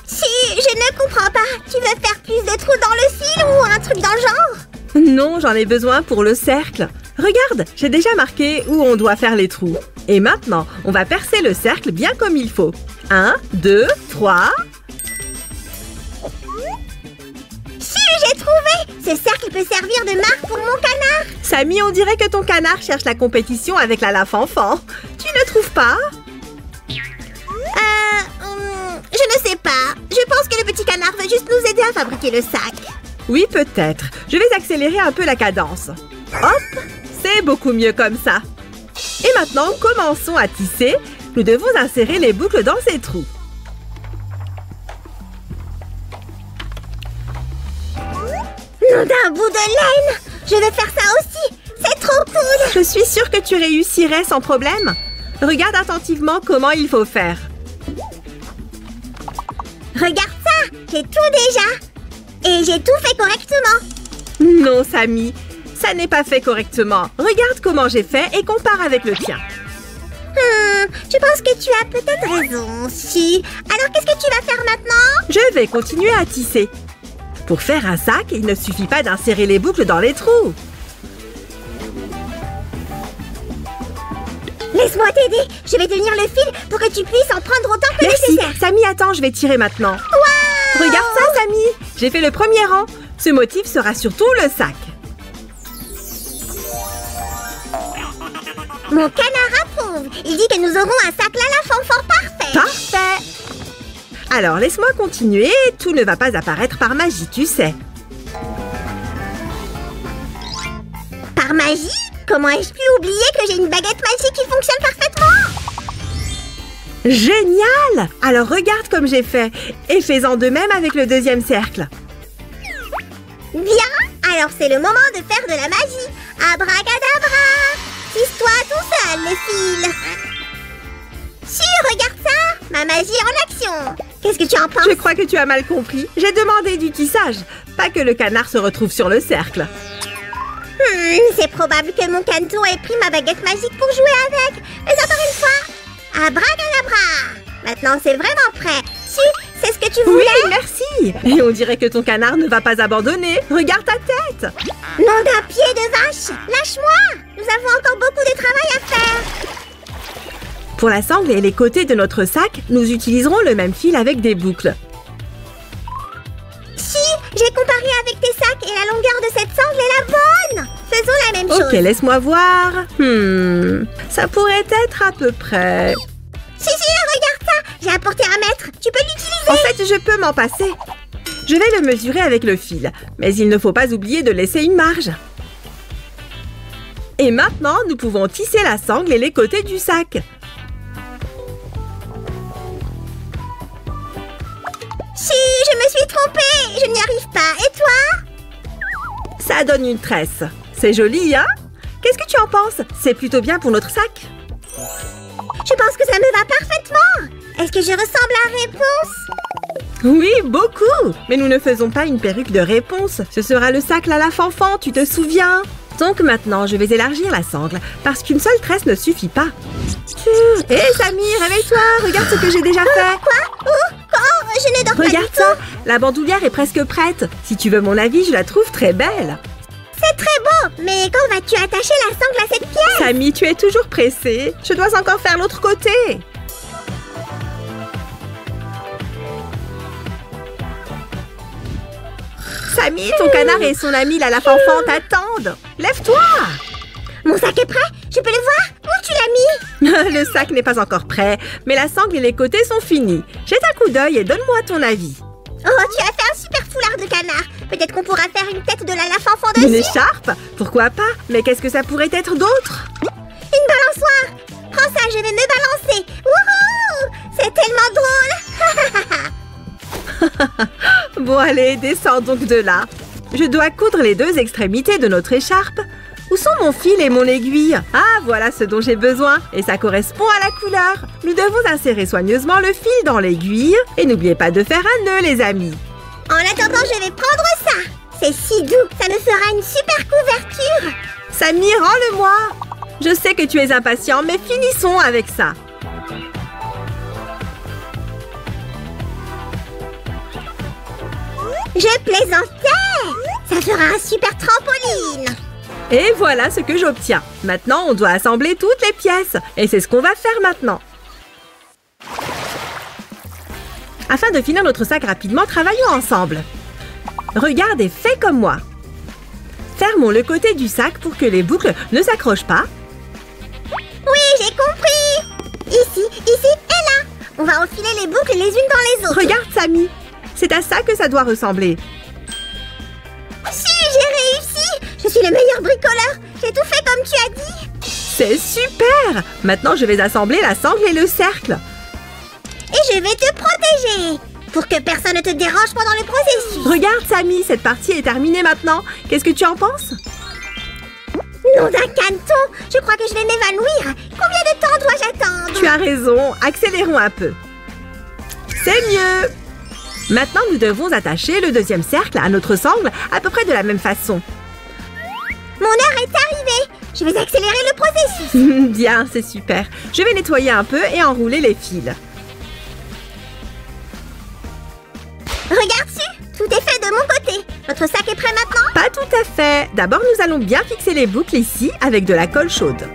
Speaker 2: Si, je ne comprends pas. Tu veux faire plus de trous dans le fil ou un truc dans le genre?
Speaker 1: Non, j'en ai besoin pour le cercle. Regarde, j'ai déjà marqué où on doit faire les trous. Et maintenant, on va percer le cercle bien comme il faut. 1, 2, 3...
Speaker 2: Si, j'ai trouvé. Ce cercle peut servir de marque pour mon canard.
Speaker 1: Samy, on dirait que ton canard cherche la compétition avec la Lafanfan. Tu ne trouves pas?
Speaker 2: Je ne sais pas. Je pense que le petit canard veut juste nous aider à fabriquer le sac.
Speaker 1: Oui, peut-être. Je vais accélérer un peu la cadence. Hop! C'est beaucoup mieux comme ça. Et maintenant, commençons à tisser. Nous devons insérer les boucles dans ces trous.
Speaker 2: Nom d'un bout de laine! Je vais faire ça aussi! C'est trop cool!
Speaker 1: Je suis sûre que tu réussirais sans problème. Regarde attentivement comment il faut faire.
Speaker 2: Regarde ça! J'ai tout déjà! Et j'ai tout fait correctement!
Speaker 1: Non, Samy, ça n'est pas fait correctement. Regarde comment j'ai fait et compare avec le tien.
Speaker 2: Je pense que tu as peut-être raison, si. Alors qu'est-ce que tu vas faire maintenant?
Speaker 1: Je vais continuer à tisser. Pour faire un sac, il ne suffit pas d'insérer les boucles dans les trous.
Speaker 2: Laisse-moi t'aider. Je vais tenir le fil pour que tu puisses en prendre autant que
Speaker 1: Merci.
Speaker 2: nécessaire.
Speaker 1: Samy, attends, je vais tirer maintenant.
Speaker 2: Waouh!
Speaker 1: Regarde ça, Samy. J'ai fait le premier rang. Ce motif sera sur tout le sac.
Speaker 2: Mon canard approuve. Il dit que nous aurons un sac Lafanfan parfait.
Speaker 1: Parfait. Alors, laisse-moi continuer. Tout ne va pas apparaître par magie, tu sais.
Speaker 2: Par magie? Comment ai-je pu oublier que j'ai une baguette magique qui fonctionne parfaitement?
Speaker 1: Génial! Alors, regarde comme j'ai fait. Et fais-en de même avec le deuxième cercle.
Speaker 2: Bien. Alors c'est le moment de faire de la magie. Abracadabra. Tisse-toi tout seul, le fil. Si, regarde ça. Ma magie en action. Qu'est-ce que tu en penses?
Speaker 1: Je crois que tu as mal compris. J'ai demandé du tissage, pas que le canard se retrouve sur le cercle.
Speaker 2: C'est probable que mon canton ait pris ma baguette magique pour jouer avec. Mais encore une fois, abracadabra. Maintenant, c'est vraiment prêt. Si, c'est ce que tu voulais?
Speaker 1: Oui, merci. Et on dirait que ton canard ne va pas abandonner. Regarde ta tête.
Speaker 2: Nom d'un pied de vache. Lâche-moi. Nous avons encore beaucoup de travail à faire.
Speaker 1: Pour la sangle et les côtés de notre sac, nous utiliserons le même fil avec des boucles.
Speaker 2: Si, j'ai comparé avec tes sacs et la longueur de cette sangle est la bonne. Faisons la même chose.
Speaker 1: Ok, laisse-moi voir. Ça pourrait être à peu près.
Speaker 2: Si, regarde ça. J'ai apporté un mètre. Tu peux l'utiliser.
Speaker 1: En fait, je peux m'en passer. Je vais le mesurer avec le fil. Mais il ne faut pas oublier de laisser une marge. Et maintenant, nous pouvons tisser la sangle et les côtés du sac.
Speaker 2: Si, je me suis trompée. Je n'y arrive pas. Et toi?
Speaker 1: Ça donne une tresse. C'est joli, hein? Qu'est-ce que tu en penses? C'est plutôt bien pour notre sac.
Speaker 2: Je pense que ça me va parfaitement. Est-ce que je ressemble à Réponse?
Speaker 1: Oui, beaucoup. Mais nous ne faisons pas une perruque de Réponse. Ce sera le sac Lafanfan, tu te souviens? Donc maintenant, je vais élargir la sangle, parce qu'une seule tresse ne suffit pas. Hé, Samy, réveille-toi. Regarde ce que j'ai déjà fait.
Speaker 2: Quoi? Où? Quand? Je ne dors pas
Speaker 1: Regarde
Speaker 2: du tout.
Speaker 1: ça. La bandoulière est presque prête. Si tu veux mon avis, je la trouve très belle.
Speaker 2: C'est très beau. Mais quand vas-tu attacher la sangle à cette pièce?
Speaker 1: Samy, tu es toujours pressée. Je dois encore faire l'autre côté. Samy, ton canard et son ami Lafanfan t'attendent. Lève-toi.
Speaker 2: Mon sac est prêt? Je peux le voir? Où tu l'as mis?
Speaker 1: Le sac n'est pas encore prêt, mais la sangle et les côtés sont finis. Jette un coup d'œil et donne-moi ton avis.
Speaker 2: Oh, tu as fait un super foulard de canard. Peut-être qu'on pourra faire une tête de Lafanfan dessus.
Speaker 1: Une écharpe? Pourquoi pas? Mais qu'est-ce que ça pourrait être d'autre?
Speaker 2: Une balançoire. Prends ça, je vais me balancer. Wouhou! C'est tellement drôle.
Speaker 1: Bon, allez, descends donc de là. Je dois coudre les deux extrémités de notre écharpe. Où sont mon fil et mon aiguille? Ah, voilà ce dont j'ai besoin. Et ça correspond à la couleur. Nous devons insérer soigneusement le fil dans l'aiguille. Et n'oubliez pas de faire un nœud, les amis.
Speaker 2: En attendant, je vais prendre ça. C'est si doux. Ça me fera une super couverture.
Speaker 1: Samy, rends-le-moi. Je sais que tu es impatient, mais finissons avec ça.
Speaker 2: Je plaisantais. Ça fera un super trampoline.
Speaker 1: Et voilà ce que j'obtiens. Maintenant, on doit assembler toutes les pièces. Et c'est ce qu'on va faire maintenant. Afin de finir notre sac rapidement, travaillons ensemble. Regarde et fais comme moi. Fermons le côté du sac pour que les boucles ne s'accrochent pas.
Speaker 2: Oui, j'ai compris. Ici et là. On va enfiler les boucles les unes dans les autres.
Speaker 1: Regarde, Samy. C'est à ça que ça doit ressembler.
Speaker 2: Si, j'ai réussi. Je suis le meilleur bricoleur. J'ai tout fait comme tu as dit.
Speaker 1: C'est super! Maintenant, je vais assembler la sangle et le cercle.
Speaker 2: Et je vais te protéger pour que personne ne te dérange pendant le processus.
Speaker 1: Regarde, Samy, cette partie est terminée maintenant. Qu'est-ce que tu en penses?
Speaker 2: Nom d'un caneton, je crois que je vais m'évanouir. Combien de temps dois-je attendre?
Speaker 1: Tu as raison, accélérons un peu. C'est mieux! Maintenant, nous devons attacher le deuxième cercle à notre sangle à peu près de la même façon.
Speaker 2: Mon heure est arrivée. Je vais accélérer le processus.
Speaker 1: Bien, c'est super. Je vais nettoyer un peu et enrouler les fils.
Speaker 2: Regarde-tu, tout est fait de mon côté. Notre sac est prêt maintenant?
Speaker 1: Pas tout à fait. D'abord, nous allons bien fixer les boucles ici avec de la colle chaude.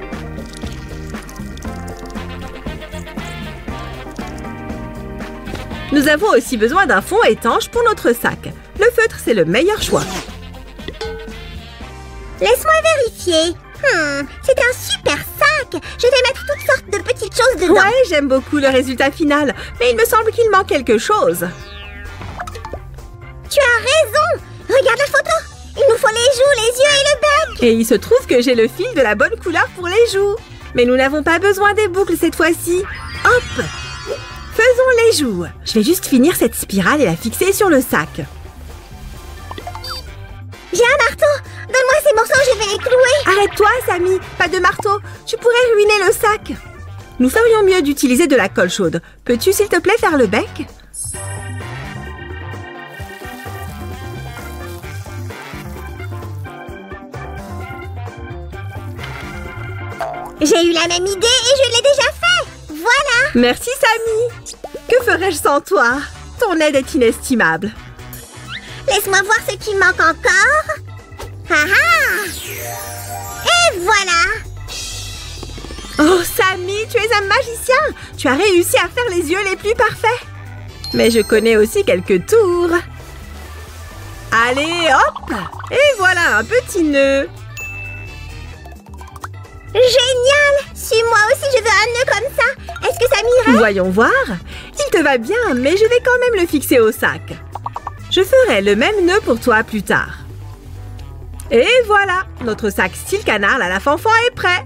Speaker 1: Nous avons aussi besoin d'un fond étanche pour notre sac. Le feutre, c'est le meilleur choix.
Speaker 2: Laisse-moi vérifier. C'est un super sac. Je vais mettre toutes sortes de petites choses dedans.
Speaker 1: Ouais, j'aime beaucoup le résultat final, mais il me semble qu'il manque quelque chose.
Speaker 2: Tu as raison. Regarde la photo. Il nous faut les joues, les yeux et le bec.
Speaker 1: Et il se trouve que j'ai le fil de la bonne couleur pour les joues. Mais nous n'avons pas besoin des boucles cette fois-ci. Hop! Faisons les joues. Je vais juste finir cette spirale et la fixer sur le sac.
Speaker 2: J'ai un marteau. Donne-moi ces morceaux, je vais les clouer.
Speaker 1: Arrête-toi, Samy. Pas de marteau. Tu pourrais ruiner le sac. Nous ferions mieux d'utiliser de la colle chaude. Peux-tu, s'il te plaît, faire le bec?
Speaker 2: J'ai eu la même idée et je l'ai déjà fait. Voilà.
Speaker 1: Merci, Samy. Que ferais-je sans toi? Ton aide est inestimable.
Speaker 2: Laisse-moi voir ce qui manque encore. Ah ah! Et voilà.
Speaker 1: Oh, Samy, tu es un magicien. Tu as réussi à faire les yeux les plus parfaits. Mais je connais aussi quelques tours. Allez, hop! Et voilà un petit nœud.
Speaker 2: Génial! Si moi aussi je veux un nœud comme ça, est-ce que ça m'irait?
Speaker 1: Voyons voir. Il te va bien, mais je vais quand même le fixer au sac. Je ferai le même nœud pour toi plus tard. Et voilà, notre sac style canard à la fanfan est prêt.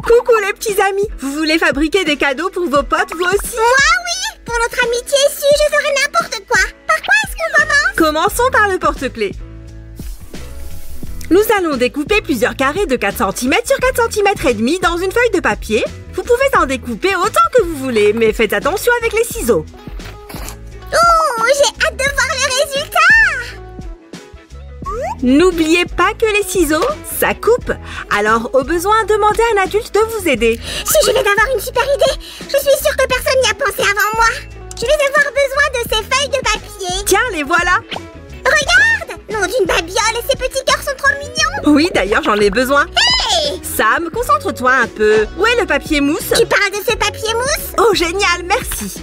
Speaker 1: Coucou les petits amis, vous voulez fabriquer des cadeaux pour vos potes, vous aussi?
Speaker 2: Moi oui! Pour notre amitié ici, je ferai n'importe quoi. Par quoi est-ce qu'on commence?
Speaker 1: Commençons par le porte-clés. Nous allons découper plusieurs carrés de 4 cm sur 4 cm et demi dans une feuille de papier. Vous pouvez en découper autant que vous voulez, mais faites attention avec les ciseaux.
Speaker 2: Oh, j'ai hâte de voir le résultat!
Speaker 1: N'oubliez pas que les ciseaux, ça coupe. Alors, au besoin, demandez à un adulte de vous aider.
Speaker 2: Si je viens d'avoir une super idée, je suis sûre que personne n'y a pensé avant moi. Je vais avoir besoin de ces feuilles de papier.
Speaker 1: Tiens, les voilà.
Speaker 2: Regarde! Nom d'une babiole, ces petits cœurs sont trop mignons.
Speaker 1: Oui, d'ailleurs, j'en ai besoin.
Speaker 2: Hey!
Speaker 1: Sam, concentre-toi un peu. Où est le papier mousse?
Speaker 2: Tu parles de ce papier mousse?
Speaker 1: Oh, génial, merci.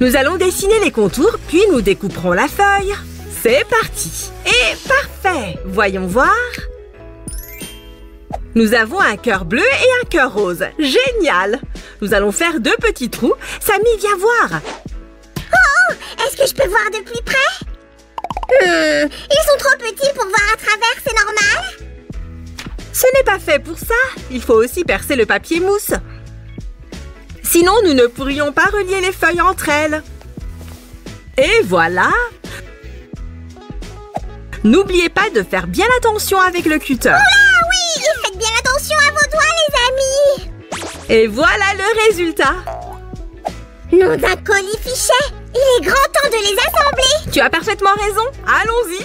Speaker 1: Nous allons dessiner les contours, puis nous découperons la feuille. C'est parti. Et parfait. Voyons voir. Nous avons un cœur bleu et un cœur rose. Génial. Nous allons faire 2 petits trous. Samy, viens voir.
Speaker 2: Oh! Est-ce que je peux voir de plus près? Ils sont trop petits pour voir à travers, c'est normal?
Speaker 1: Ce n'est pas fait pour ça. Il faut aussi percer le papier mousse. Sinon, nous ne pourrions pas relier les feuilles entre elles. Et voilà. N'oubliez pas de faire bien attention avec le cutter.
Speaker 2: Oula, oui! Et faites bien attention à vos
Speaker 1: Et voilà le résultat.
Speaker 2: Nom d'un colis-fichet! Il est grand temps de les assembler!
Speaker 1: Tu as parfaitement raison. Allons-y.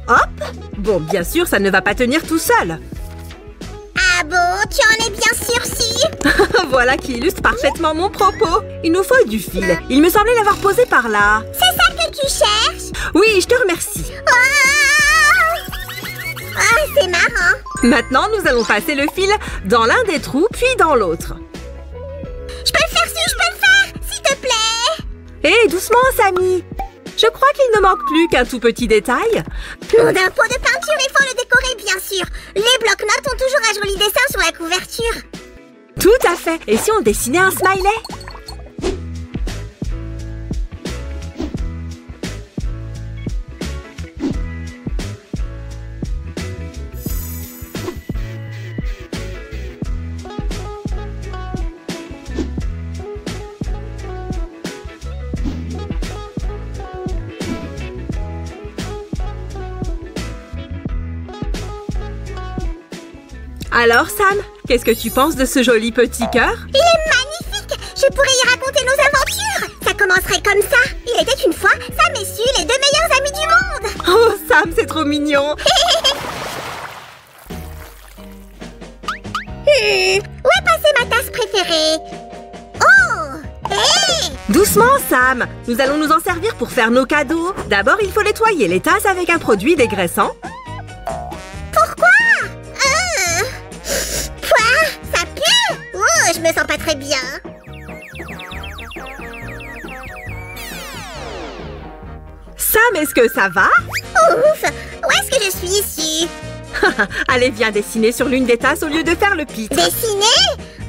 Speaker 1: Hop. Bon, bien sûr, ça ne va pas tenir tout seul.
Speaker 2: Ah bon, tu en es bien sûr si?
Speaker 1: Voilà qui illustre parfaitement mon propos. Il nous faut du fil. Il me semblait l'avoir posé par là.
Speaker 2: C'est ça que tu cherches?
Speaker 1: Oui, je te remercie.
Speaker 2: Ah, c'est marrant.
Speaker 1: Maintenant, nous allons passer le fil dans l'un des trous, puis dans l'autre.
Speaker 2: Je peux le faire, Sue, je peux le faire, s'il te plaît.
Speaker 1: Hé, doucement, Sammy. Je crois qu'il ne manque plus qu'un tout petit détail.
Speaker 2: Nom d'un pot de peinture, il faut le décorer, bien sûr. Les blocs-notes ont toujours un joli dessin sur la couverture.
Speaker 1: Tout à fait. Et si on dessinait un smiley? Alors, Sam, qu'est-ce que tu penses de ce joli petit cœur?
Speaker 2: Il est magnifique. Je pourrais y raconter nos aventures. Ça commencerait comme ça. Il était une fois Sam et Sue, les deux meilleurs amis du monde.
Speaker 1: Oh, Sam, c'est trop mignon.
Speaker 2: Où est passée ma tasse préférée? Oh! Hé!
Speaker 1: Doucement, Sam. Nous allons nous en servir pour faire nos cadeaux. D'abord, il faut nettoyer les tasses avec un produit dégraissant.
Speaker 2: Pourquoi? Quoi? Ça pue? Oh, je me sens pas très bien.
Speaker 1: Sam, est-ce que ça va?
Speaker 2: Ouf! Où est-ce que je suis ici?
Speaker 1: Allez, viens dessiner sur l'une des tasses au lieu de faire le pitre.
Speaker 2: Dessiner?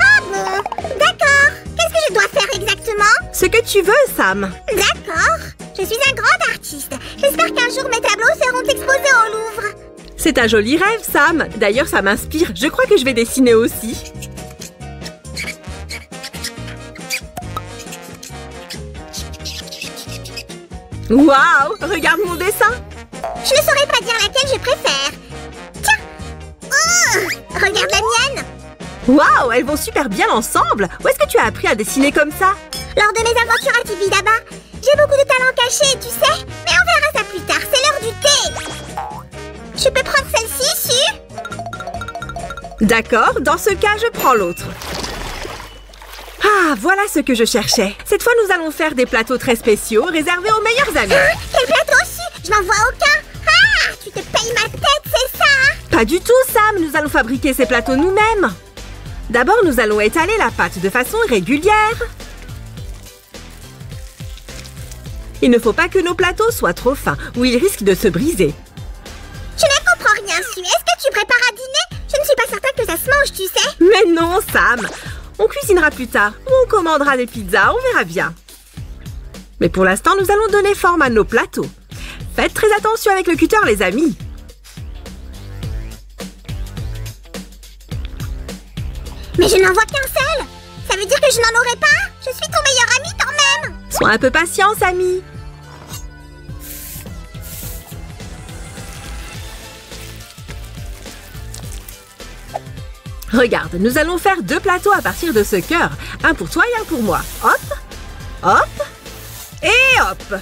Speaker 2: Ah bon? D'accord. Qu'est-ce que je dois faire exactement?
Speaker 1: Ce que tu veux, Sam.
Speaker 2: D'accord. Je suis un grand artiste. J'espère qu'un jour mes tableaux seront exposés au Louvre.
Speaker 1: C'est un joli rêve, Sam. D'ailleurs, ça m'inspire. Je crois que je vais dessiner aussi. Waouh! Regarde mon dessin.
Speaker 2: Je ne saurais pas dire laquelle je préfère. Tiens! Regarde la mienne!
Speaker 1: Waouh! Elles vont super bien ensemble. Où est-ce que tu as appris à dessiner comme ça?
Speaker 2: Lors de mes aventures à Tibidaba, j'ai beaucoup de talents cachés, tu sais. Mais on verra ça plus tard, c'est l'heure du thé. Je peux prendre celle-ci, Sue?
Speaker 1: D'accord, dans ce cas, je prends l'autre. Ah, voilà ce que je cherchais. Cette fois, nous allons faire des plateaux très spéciaux réservés aux meilleurs amis.
Speaker 2: Quel plateau, Sue? Je n'en vois aucun. Ah, tu te payes ma tête, c'est ça?
Speaker 1: Pas du tout, Sam. Nous allons fabriquer ces plateaux nous-mêmes. D'abord, nous allons étaler la pâte de façon régulière. Il ne faut pas que nos plateaux soient trop fins ou ils risquent de se briser.
Speaker 2: Je ne comprends rien, Sue. Est-ce que tu prépares à dîner? Je ne suis pas certaine que ça se mange, tu sais.
Speaker 1: Mais non, Sam. On cuisinera plus tard ou on commandera des pizzas, on verra bien. Mais pour l'instant, nous allons donner forme à nos plateaux. Faites très attention avec le cutter, les amis.
Speaker 2: Mais je n'en vois qu'un seul. Ça veut dire que je n'en aurai pas? Je suis ton meilleur ami quand même.
Speaker 1: Sois un peu patient, Sammy. Regarde, nous allons faire 2 plateaux à partir de ce cœur. Un pour toi et un pour moi. Hop, hop et hop.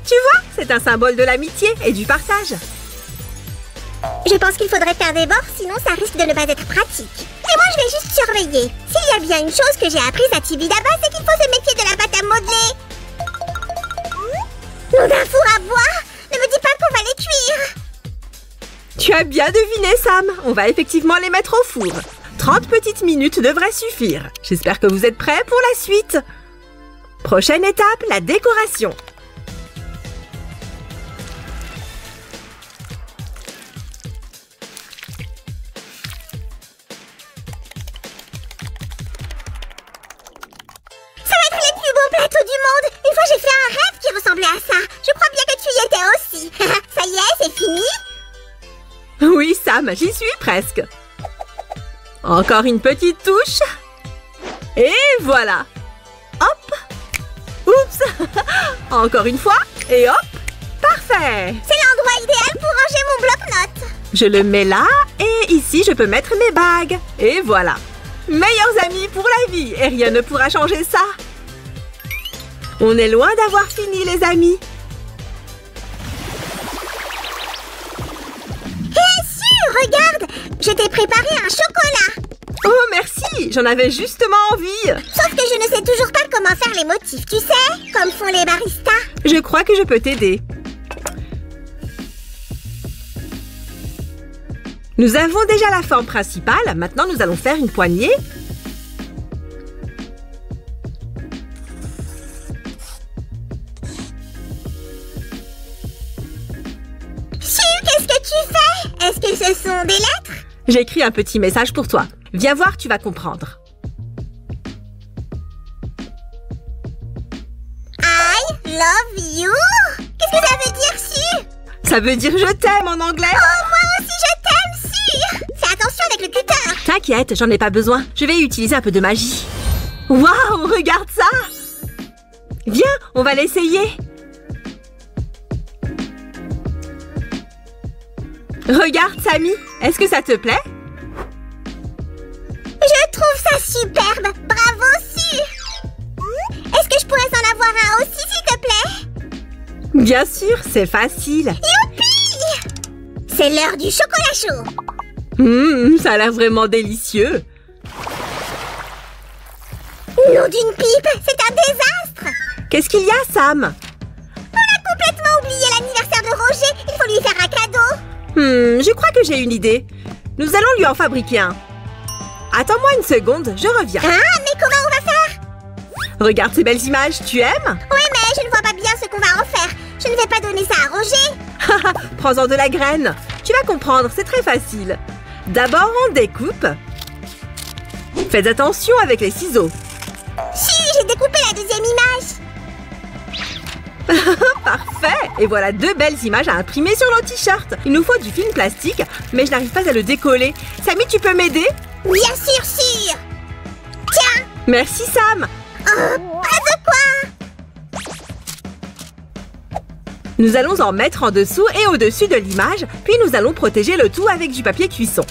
Speaker 1: Tu vois, c'est un symbole de l'amitié et du partage.
Speaker 2: Je pense qu'il faudrait faire des bords, sinon ça risque de ne pas être pratique. Et moi, je vais juste surveiller. S'il y a bien une chose que j'ai apprise à Tibidaba, c'est qu'il faut se méfier de la pâte à modeler. Nom d'un four à bois! Ne me dis pas qu'on va les cuire!
Speaker 1: Tu as bien deviné, Sam. On va effectivement les mettre au four. 30 petites minutes devraient suffire. J'espère que vous êtes prêts pour la suite. Prochaine étape, la décoration.
Speaker 2: Ça va être les plus beaux plateaux du monde! Une fois, j'ai fait un rêve qui ressemblait à ça. Je crois bien que tu y étais aussi. Ça y est, c'est fini?
Speaker 1: Oui, Sam, j'y suis presque. Encore une petite touche. Et voilà. Hop. Oups. Encore une fois. Et hop. Parfait.
Speaker 2: C'est l'endroit idéal pour ranger mon bloc-notes.
Speaker 1: Je le mets là. Et ici, je peux mettre mes bagues. Et voilà. Meilleurs amis pour la vie et rien ne pourra changer ça. On est loin d'avoir fini, les amis.
Speaker 2: Regarde, je t'ai préparé un chocolat.
Speaker 1: Oh, merci, j'en avais justement envie.
Speaker 2: Sauf que je ne sais toujours pas comment faire les motifs, tu sais, comme font les baristas.
Speaker 1: Je crois que je peux t'aider. Nous avons déjà la forme principale, maintenant nous allons faire une poignée.
Speaker 2: Qu'est-ce que tu fais? Est-ce que ce sont des lettres?
Speaker 1: J'ai écrit un petit message pour toi. Viens voir, tu vas comprendre.
Speaker 2: I love you. Qu'est-ce que ça veut dire, Su?
Speaker 1: Ça veut dire je t'aime en anglais.
Speaker 2: Oh, moi aussi je t'aime, Su. Fais attention avec le cutter.
Speaker 1: T'inquiète, j'en ai pas besoin. Je vais utiliser un peu de magie. Waouh, regarde ça. Viens, on va l'essayer. Regarde, Samy, est-ce que ça te plaît?
Speaker 2: Je trouve ça superbe. Bravo, Su. Est-ce que je pourrais en avoir un aussi, s'il te plaît?
Speaker 1: Bien sûr, c'est facile.
Speaker 2: Youpi! C'est l'heure du chocolat chaud.
Speaker 1: Ça a l'air vraiment délicieux.
Speaker 2: Nom d'une pipe, c'est un désastre.
Speaker 1: Qu'est-ce qu'il y a, Sam?
Speaker 2: On a complètement oublié l'anniversaire de Roger. Il faut lui faire un cadeau.
Speaker 1: Je crois que j'ai une idée. Nous allons lui en fabriquer un. Attends-moi une seconde, je reviens.
Speaker 2: Ah, mais comment on va faire?
Speaker 1: Regarde ces belles images, tu aimes?
Speaker 2: Oui, mais je ne vois pas bien ce qu'on va en faire. Je ne vais pas donner ça à Roger.
Speaker 1: Prends-en de la graine. Tu vas comprendre, c'est très facile. D'abord, on découpe. Faites attention avec les ciseaux.
Speaker 2: Si, j'ai découpé la deuxième image.
Speaker 1: Parfait! Et voilà deux belles images à imprimer sur nos t-shirts. Il nous faut du film plastique, mais je n'arrive pas à le décoller. Samy, tu peux m'aider?
Speaker 2: Bien sûr, sûr. Tiens.
Speaker 1: Merci, Sam.
Speaker 2: Pas de quoi.
Speaker 1: Nous allons en mettre en dessous et au-dessus de l'image, puis nous allons protéger le tout avec du papier cuisson.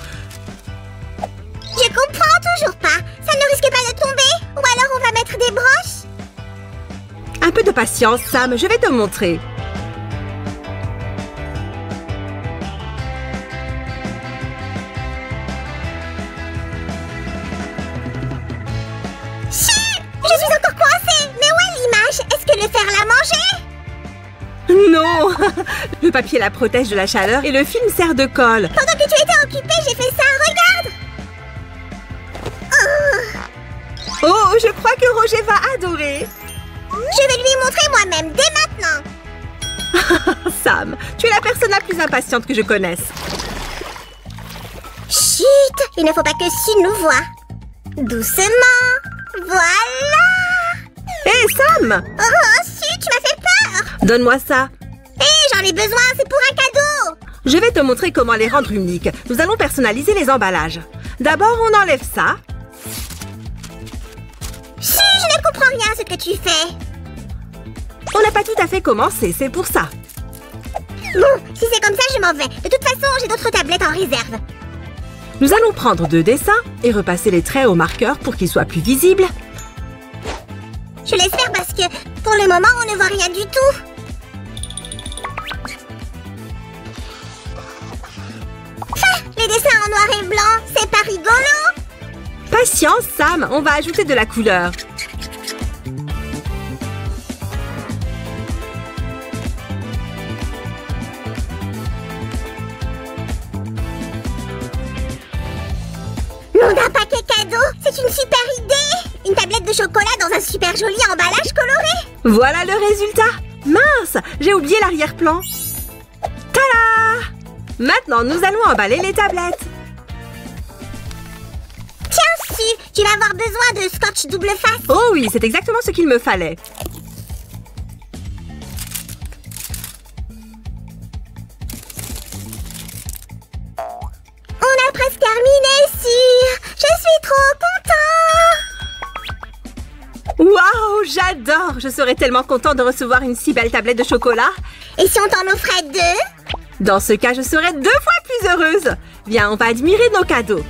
Speaker 2: Je comprends toujours pas. Ça ne risque pas de tomber? Ou alors on va mettre des broches?
Speaker 1: Un peu de patience, Sam, je vais te montrer.
Speaker 2: Chut! Je suis encore coincée. Mais où est l'image? Est-ce que le fer l'a mangée?
Speaker 1: Non! Le papier la protège de la chaleur et le film sert de colle.
Speaker 2: Pendant que tu étais occupée, j'ai fait ça. Regarde!
Speaker 1: Oh, je crois que Roger va adorer.
Speaker 2: Je vais lui montrer moi-même dès maintenant.
Speaker 1: Sam, tu es la personne la plus impatiente que je connaisse.
Speaker 2: Chut! Il ne faut pas que Su nous voie. Doucement. Voilà!
Speaker 1: Hé, Sam!
Speaker 2: Oh, Su, tu m'as fait peur!
Speaker 1: Donne-moi ça.
Speaker 2: Hé, j'en ai besoin, c'est pour un cadeau!
Speaker 1: Je vais te montrer comment les rendre uniques. Nous allons personnaliser les emballages. D'abord, on enlève ça.
Speaker 2: Chut, je ne comprends rien à ce que tu fais.
Speaker 1: On n'a pas tout à fait commencé, c'est pour ça.
Speaker 2: Bon, si c'est comme ça, je m'en vais. De toute façon, j'ai d'autres tablettes en réserve.
Speaker 1: Nous allons prendre 2 dessins et repasser les traits au marqueur pour qu'ils soient plus visibles.
Speaker 2: Je laisse faire parce que, pour le moment, on ne voit rien du tout. Les dessins en noir et blanc, c'est pas rigolo.
Speaker 1: Patience, Sam, on va ajouter de la couleur.
Speaker 2: Nom d'un paquet cadeau, c'est une super idée. Une tablette de chocolat dans un super joli emballage coloré.
Speaker 1: Voilà le résultat. Mince, j'ai oublié l'arrière-plan. Tada! Maintenant, nous allons emballer les tablettes.
Speaker 2: Tiens, Su, tu vas avoir besoin de scotch double face.
Speaker 1: Oh oui, c'est exactement ce qu'il me fallait.
Speaker 2: On a presque terminé, Su. Je suis trop content.
Speaker 1: Waouh, j'adore! Je serais tellement content de recevoir une si belle tablette de chocolat.
Speaker 2: Et si on t'en offrait 2?
Speaker 1: Dans ce cas, je serais 2 fois plus heureuse. Viens, on va admirer nos cadeaux.